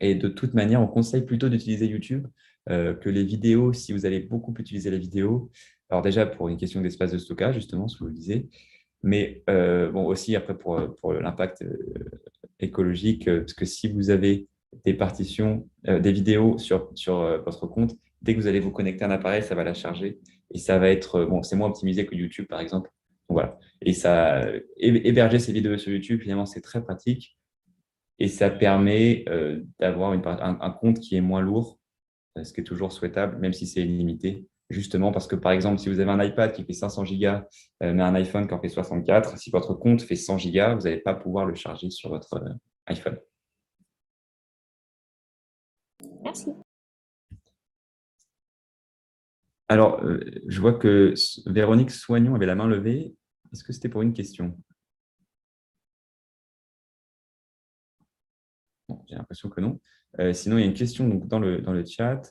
Et de toute manière, on conseille plutôt d'utiliser YouTube que les vidéos, si vous allez beaucoup utiliser les vidéos. Alors déjà, pour une question d'espace de stockage, justement, ce que vous disiez, mais bon, aussi après pour l'impact écologique, parce que si vous avez des partitions, des vidéos sur votre compte, dès que vous allez vous connecter à un appareil, ça va la charger et ça va être, bon, c'est moins optimisé que YouTube par exemple. Donc, voilà. Et ça, héberger ces vidéos sur YouTube, finalement, c'est très pratique et ça permet d'avoir un compte qui est moins lourd, ce qui est toujours souhaitable, même si c'est illimité. Justement, parce que par exemple, si vous avez un iPad qui fait 500 gigas, mais un iPhone qui en fait 64, si votre compte fait 100 gigas, vous n'allez pas pouvoir le charger sur votre iPhone. Merci. Alors, je vois que Véronique Soignon avait la main levée. Est-ce que c'était pour une question? Bon, j'ai l'impression que non. Sinon, il y a une question donc, dans le chat.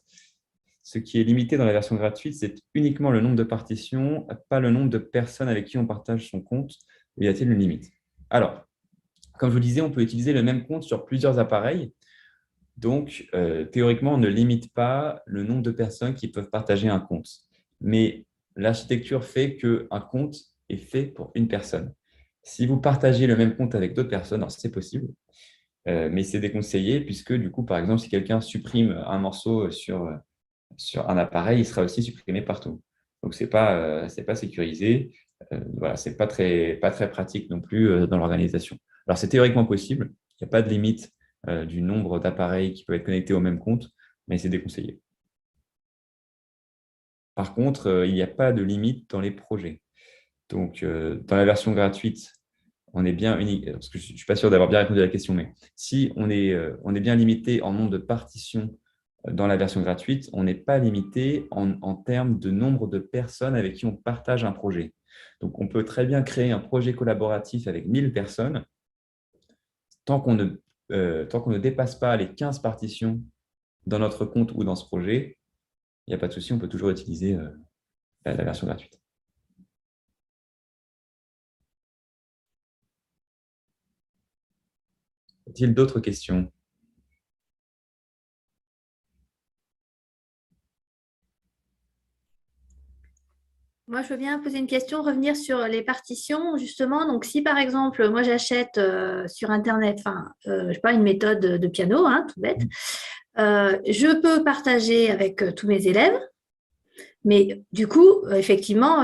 Ce qui est limité dans la version gratuite, c'est uniquement le nombre de partitions, pas le nombre de personnes avec qui on partage son compte. Y a-t-il une limite? Alors, comme je vous disais, on peut utiliser le même compte sur plusieurs appareils. Donc, théoriquement, on ne limite pas le nombre de personnes qui peuvent partager un compte. Mais l'architecture fait qu'un compte est fait pour une personne. Si vous partagez le même compte avec d'autres personnes, alors c'est possible, mais c'est déconseillé puisque, du coup, par exemple, si quelqu'un supprime un morceau sur un appareil, il sera aussi supprimé partout. Donc, ce n'est pas sécurisé. Voilà, ce n'est pas très pratique non plus dans l'organisation. Alors, c'est théoriquement possible. Il n'y a pas de limite du nombre d'appareils qui peuvent être connectés au même compte, mais c'est déconseillé. Par contre, il n'y a pas de limite dans les projets. Donc, dans la version gratuite, on est bien unique, parce que je ne suis pas sûr d'avoir bien répondu à la question, mais si on est bien limité en nombre de partitions dans la version gratuite, on n'est pas limité en termes de nombre de personnes avec qui on partage un projet. Donc, on peut très bien créer un projet collaboratif avec 1000 personnes. Tant qu'on ne dépasse pas les 15 partitions dans notre compte ou dans ce projet, il n'y a pas de souci, on peut toujours utiliser la version gratuite. Y a-t-il d'autres questions? Moi, je veux bien poser une question, revenir sur les partitions, justement. Donc, si par exemple, moi, j'achète sur Internet, enfin, je sais pas, une méthode de piano, hein, tout bête, je peux partager avec tous mes élèves, mais du coup, effectivement,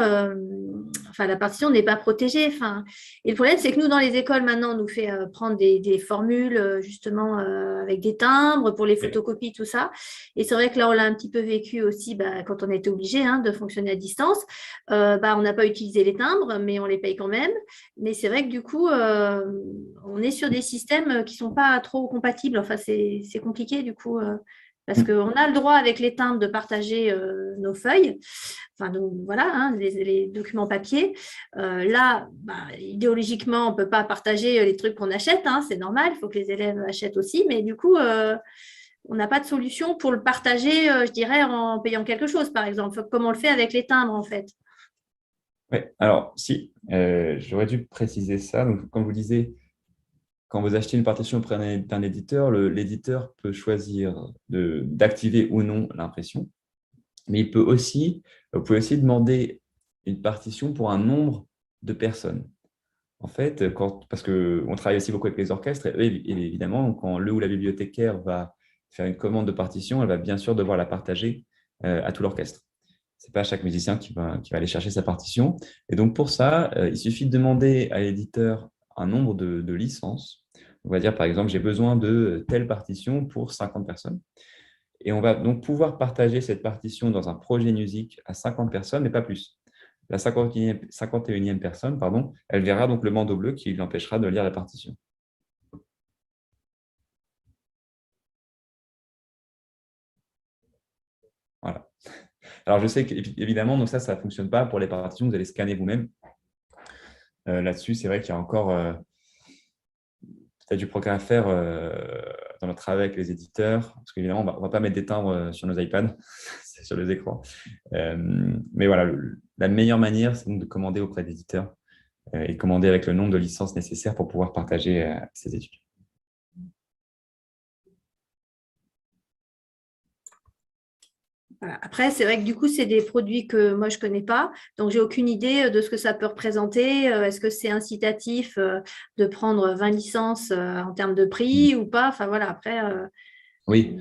enfin, la partition n'est pas protégée. Enfin, et le problème, c'est que nous, dans les écoles, maintenant, on nous fait prendre des formules, justement, avec des timbres pour les photocopies, tout ça. Et c'est vrai que là, on l'a un petit peu vécu aussi bah, quand on était obligé de fonctionner à distance. Bah, on n'a pas utilisé les timbres, mais on les paye quand même. Mais c'est vrai que du coup, on est sur des systèmes qui ne sont pas trop compatibles. Enfin, c'est compliqué, du coup. Parce qu'on a le droit avec les timbres de partager nos feuilles, enfin donc, voilà, les documents papier. Là, bah, idéologiquement, on ne peut pas partager les trucs qu'on achète, c'est normal, il faut que les élèves achètent aussi, mais du coup, on n'a pas de solution pour le partager, je dirais, en payant quelque chose, par exemple, comme on le fait avec les timbres, en fait. Oui, alors si, j'aurais dû préciser ça. Donc, comme vous disiez, quand vous achetez une partition auprès d'un éditeur, l'éditeur peut choisir d'activer ou non l'impression, mais vous pouvez aussi demander une partition pour un nombre de personnes. En fait, parce qu'on travaille aussi beaucoup avec les orchestres, et évidemment, quand le ou la bibliothécaire va faire une commande de partition, elle va bien sûr devoir la partager à tout l'orchestre. Ce n'est pas chaque musicien qui va aller chercher sa partition. Et donc, pour ça, il suffit de demander à l'éditeur un nombre de licences. On va dire, par exemple, j'ai besoin de telle partition pour 50 personnes. Et on va donc pouvoir partager cette partition dans un projet musique à 50 personnes, mais pas plus. La 51e personne, pardon, elle verra donc le bandeau bleu qui l'empêchera de lire la partition. Voilà. Alors, je sais qu'évidemment, donc ça ne fonctionne pas pour les partitions, vous allez scanner vous-même. Là-dessus, c'est vrai qu'il y a encore peut-être du progrès à faire dans notre travail avec les éditeurs, parce qu'évidemment, on ne va pas mettre des timbres sur nos iPads, sur les écrans. Mais voilà, la meilleure manière, c'est donc de commander auprès d'éditeurs et commander avec le nombre de licences nécessaires pour pouvoir partager ces études. Voilà. Après, c'est vrai que du coup, c'est des produits que moi, je ne connais pas. Donc, j'ai aucune idée de ce que ça peut représenter. Est-ce que c'est incitatif de prendre 20 licences en termes de prix ou pas? Enfin, voilà, après, oui.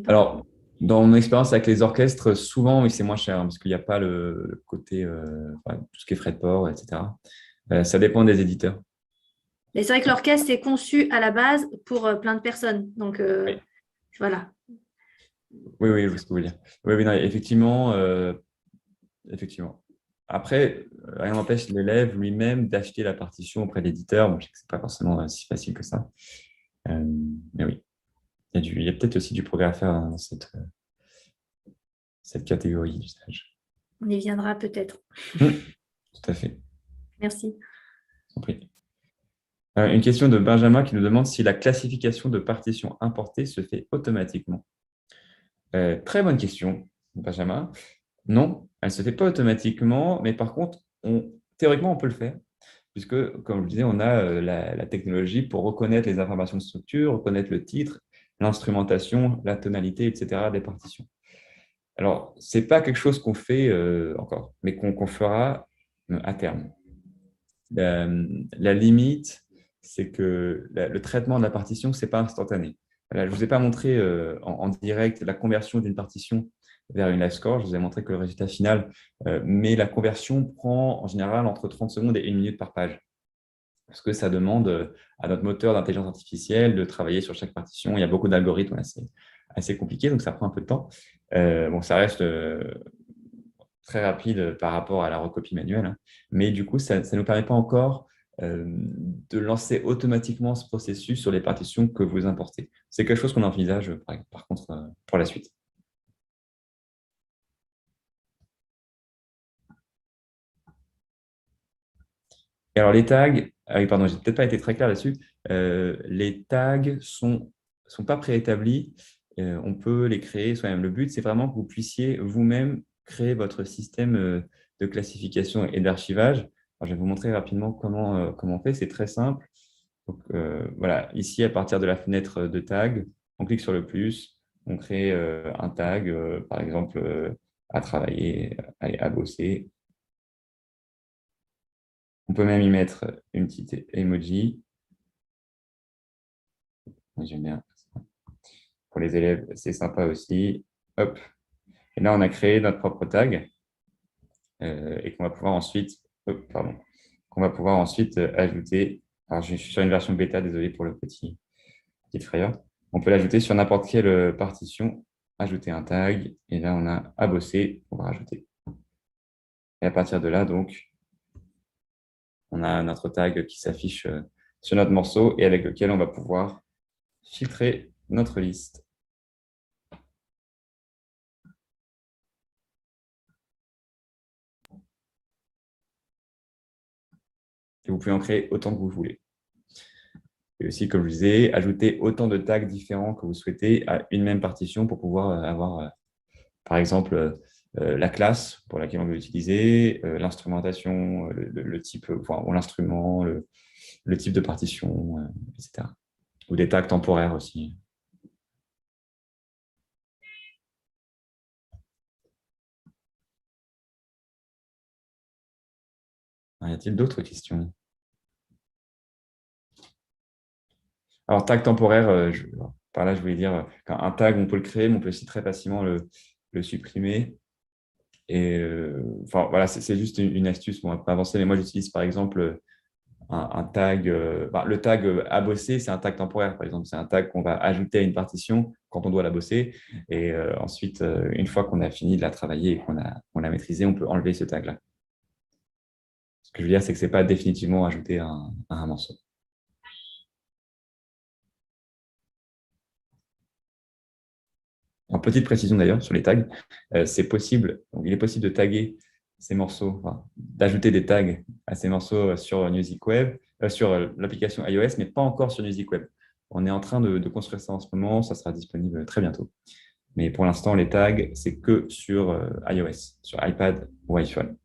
Alors, dans mon expérience avec les orchestres, souvent, oui, c'est moins cher parce qu'il n'y a pas le côté, tout ce qui est frais de port, etc. Ça dépend des éditeurs. Mais c'est vrai que l'orchestre est conçu à la base pour plein de personnes. Donc, oui. Voilà. Oui, je vois ce que vous voulez dire. Oui, non, effectivement. Après, rien n'empêche l'élève lui-même d'acheter la partition auprès de l'éditeur. Bon, je sais que ce n'est pas forcément si facile que ça. Mais oui, il y a peut-être aussi du progrès à faire dans cette catégorie d'usage. On y viendra peut-être. Tout à fait. Merci. Une question de Benjamin qui nous demande si la classification de partitions importées se fait automatiquement. Très bonne question, Benjamin. Non, elle ne se fait pas automatiquement, mais par contre, théoriquement, on peut le faire, puisque, comme je le disais, on a la technologie pour reconnaître les informations de structure, reconnaître le titre, l'instrumentation, la tonalité, etc. des partitions. Alors, ce n'est pas quelque chose qu'on fait encore, mais qu'on fera à terme. La limite, c'est que le traitement de la partition, ce n'est pas instantané. Là, je ne vous ai pas montré en direct la conversion d'une partition vers une live score. Je vous ai montré que le résultat final, mais la conversion prend en général entre 30 secondes et 1 minute par page. Parce que ça demande à notre moteur d'intelligence artificielle de travailler sur chaque partition. Il y a beaucoup d'algorithmes assez compliqués, donc ça prend un peu de temps. Bon, ça reste très rapide par rapport à la recopie manuelle, mais du coup, ça ne nous permet pas encore de lancer automatiquement ce processus sur les partitions que vous importez. C'est quelque chose qu'on envisage, par contre, pour la suite. Et alors, les tags, ah oui, pardon, j'ai peut-être pas été très clair là-dessus. Les tags sont pas préétablis. On peut les créer soi-même. Le but, c'est vraiment que vous puissiez vous-même créer votre système de classification et d'archivage. Alors, je vais vous montrer rapidement comment on fait. C'est très simple. Donc, voilà, ici, à partir de la fenêtre de tag, on clique sur le plus, on crée un tag, par exemple, à travailler, à bosser. On peut même y mettre une petite emoji. J'aime bien. Pour les élèves, c'est sympa aussi. Hop. Et là, on a créé notre propre tag et qu'on va pouvoir ensuite, ajouter. Alors, je suis sur une version bêta, désolé pour le petite frayeur. On peut l'ajouter sur n'importe quelle partition, ajouter un tag. Et là, on a à bosser, on va rajouter. Et à partir de là, donc, on a notre tag qui s'affiche sur notre morceau et avec lequel on va pouvoir filtrer notre liste. Et vous pouvez en créer autant que vous voulez. Et aussi, comme je disais, ajouter autant de tags différents que vous souhaitez à une même partition pour pouvoir avoir, par exemple, la classe pour laquelle on veut utiliser, l'instrumentation, le type, ou l'instrument, le type de partition, etc. Ou des tags temporaires aussi. Y a-t-il d'autres questions? Alors, tag temporaire, par là, je voulais dire qu'un tag, on peut le créer, mais on peut aussi très facilement le supprimer. Et enfin, voilà, c'est juste une astuce pour pas avancer. Mais moi, j'utilise par exemple un tag. Le tag à bosser, c'est un tag temporaire, par exemple. C'est un tag qu'on va ajouter à une partition quand on doit la bosser. Et ensuite, une fois qu'on a fini de la travailler et qu'on l'a maîtrisée, on peut enlever ce tag-là. Ce que je veux dire, c'est que ce n'est pas définitivement ajouté à un morceau. En petite précision d'ailleurs sur les tags, c'est possible. Donc, il est possible de taguer ces morceaux, d'ajouter des tags à ces morceaux sur Music Web, sur l'application iOS, mais pas encore sur Music Web. On est en train de construire ça en ce moment, ça sera disponible très bientôt. Mais pour l'instant, les tags, c'est que sur iOS, sur iPad ou iPhone.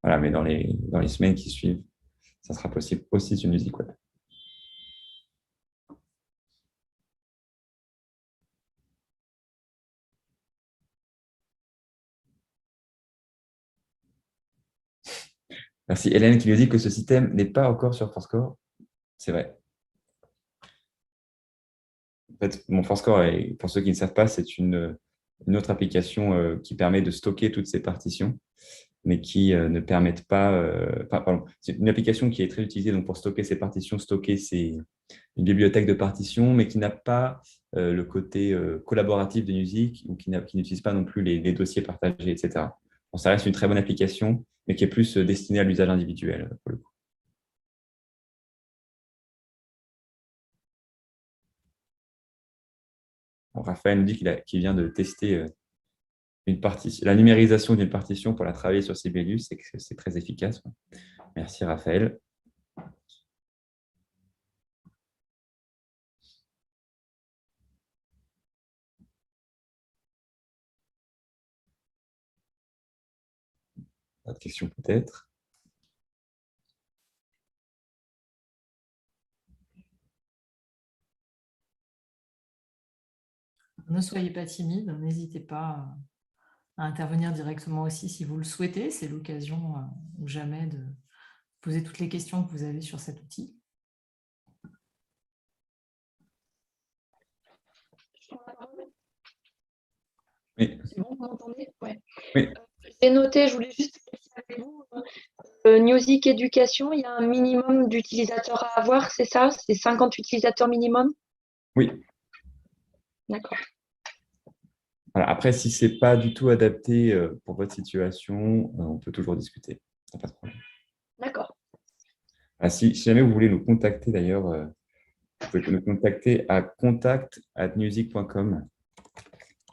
Voilà, mais dans les semaines qui suivent, ça sera possible aussi sur Music Web. Merci Hélène qui nous dit que ce système n'est pas encore sur Fourscore. C'est vrai. En fait, mon Fourscore, pour ceux qui ne savent pas, c'est une autre application qui permet de stocker toutes ces partitions, mais qui ne permettent pas… pardon, c'est une application qui est très utilisée donc, pour stocker ces partitions, une bibliothèque de partitions, mais qui n'a pas le côté collaboratif de musique ou qui n'utilise pas non plus les dossiers partagés, etc. Bon, ça reste une très bonne application, mais qui est plus destinée à l'usage individuel, pour le coup. Bon, Raphaël nous dit qu'il vient de tester la numérisation d'une partition pour la travailler sur Sibelius, et que c'est très efficace. Merci Raphaël. Autre question peut-être? Ne soyez pas timide, n'hésitez pas à intervenir directement aussi si vous le souhaitez. C'est l'occasion ou jamais de poser toutes les questions que vous avez sur cet outil. Oui. C'est bon, vous m'entendez? Ouais. Oui. J'ai noté, je voulais juste vérifier avec vous. Music Education, il y a un minimum d'utilisateurs à avoir, c'est ça? C'est 50 utilisateurs minimum? Oui. D'accord. Voilà. Après, si ce n'est pas du tout adapté pour votre situation, on peut toujours discuter. Pas de problème. D'accord. Si jamais vous voulez nous contacter d'ailleurs, vous pouvez nous contacter à contact@music.com.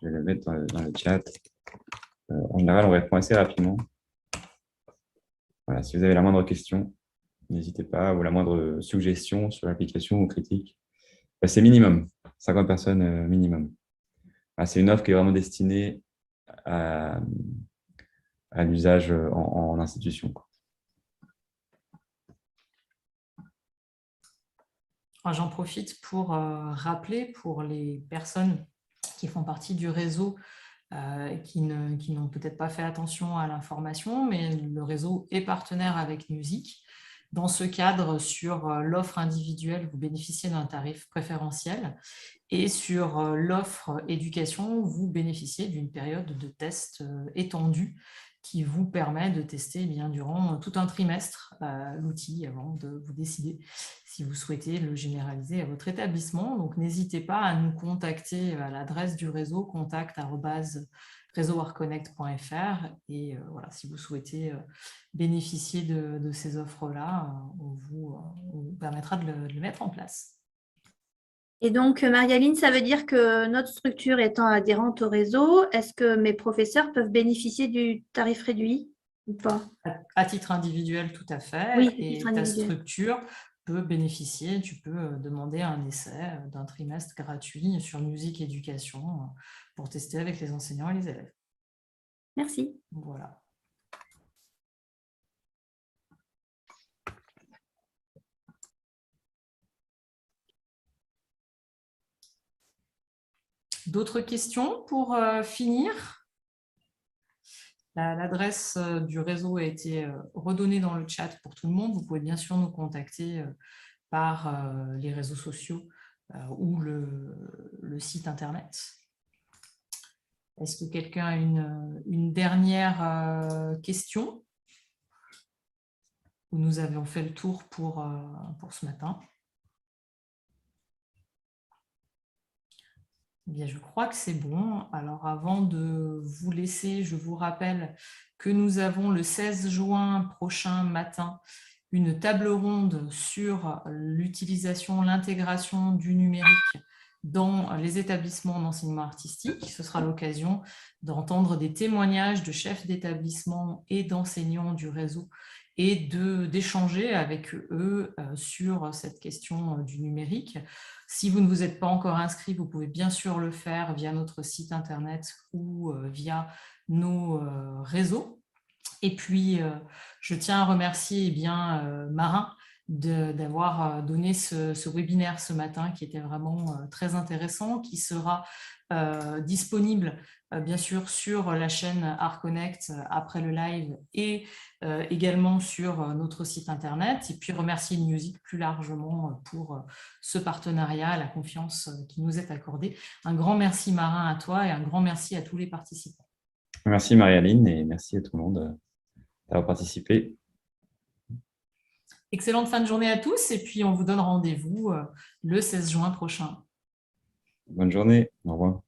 Je vais le mettre dans le chat. En général, on répond assez rapidement. Voilà, si vous avez la moindre question, n'hésitez pas, ou la moindre suggestion sur l'application ou critique. C'est minimum, 50 personnes minimum. C'est une offre qui est vraiment destinée à l'usage en institution. J'en profite pour rappeler pour les personnes qui font partie du réseau qui n'ont peut-être pas fait attention à l'information, mais le réseau est partenaire avec Music. Dans ce cadre, sur l'offre individuelle, vous bénéficiez d'un tarif préférentiel et sur l'offre éducation, vous bénéficiez d'une période de test étendue qui vous permet de tester durant tout un trimestre l'outil avant de vous décider si vous souhaitez le généraliser à votre établissement. Donc, n'hésitez pas à nous contacter à l'adresse du réseau contact@réseauarconnect.fr et voilà, si vous souhaitez bénéficier de ces offres-là, on vous permettra de le mettre en place. Et donc, Marie-Aline, ça veut dire que notre structure étant adhérente au réseau, est-ce que mes professeurs peuvent bénéficier du tarif réduit ou pas? À titre individuel, tout à fait. Oui, à et titre ta individuel. structure peut bénéficier, tu peux demander un essai d'un trimestre gratuit sur Music Éducation pour tester avec les enseignants et les élèves. Merci. Voilà. D'autres questions pour finir? L'adresse du réseau a été redonnée dans le chat pour tout le monde. Vous pouvez bien sûr nous contacter par les réseaux sociaux ou le site internet. Est-ce que quelqu'un a une dernière question? Nous avons fait le tour pour ce matin. Bien, je crois que c'est bon. Alors, avant de vous laisser, je vous rappelle que nous avons le 16 juin prochain matin une table ronde sur l'utilisation, l'intégration du numérique dans les établissements d'enseignement artistique. Ce sera l'occasion d'entendre des témoignages de chefs d'établissement et d'enseignants du réseau et d'échanger avec eux sur cette question du numérique. Si vous ne vous êtes pas encore inscrit, vous pouvez bien sûr le faire via notre site internet ou via nos réseaux. Et puis, je tiens à remercier Marin d'avoir donné ce webinaire ce matin qui était vraiment très intéressant, qui sera disponible bien sûr sur la chaîne ArtConnect après le live et également sur notre site internet. Et puis remercier Music plus largement pour ce partenariat, la confiance qui nous est accordée. Un grand merci Marin à toi et un grand merci à tous les participants. Merci Marie-Aline et merci à tout le monde d'avoir participé. Excellente fin de journée à tous et puis on vous donne rendez-vous le 16 juin prochain. Bonne journée, au revoir.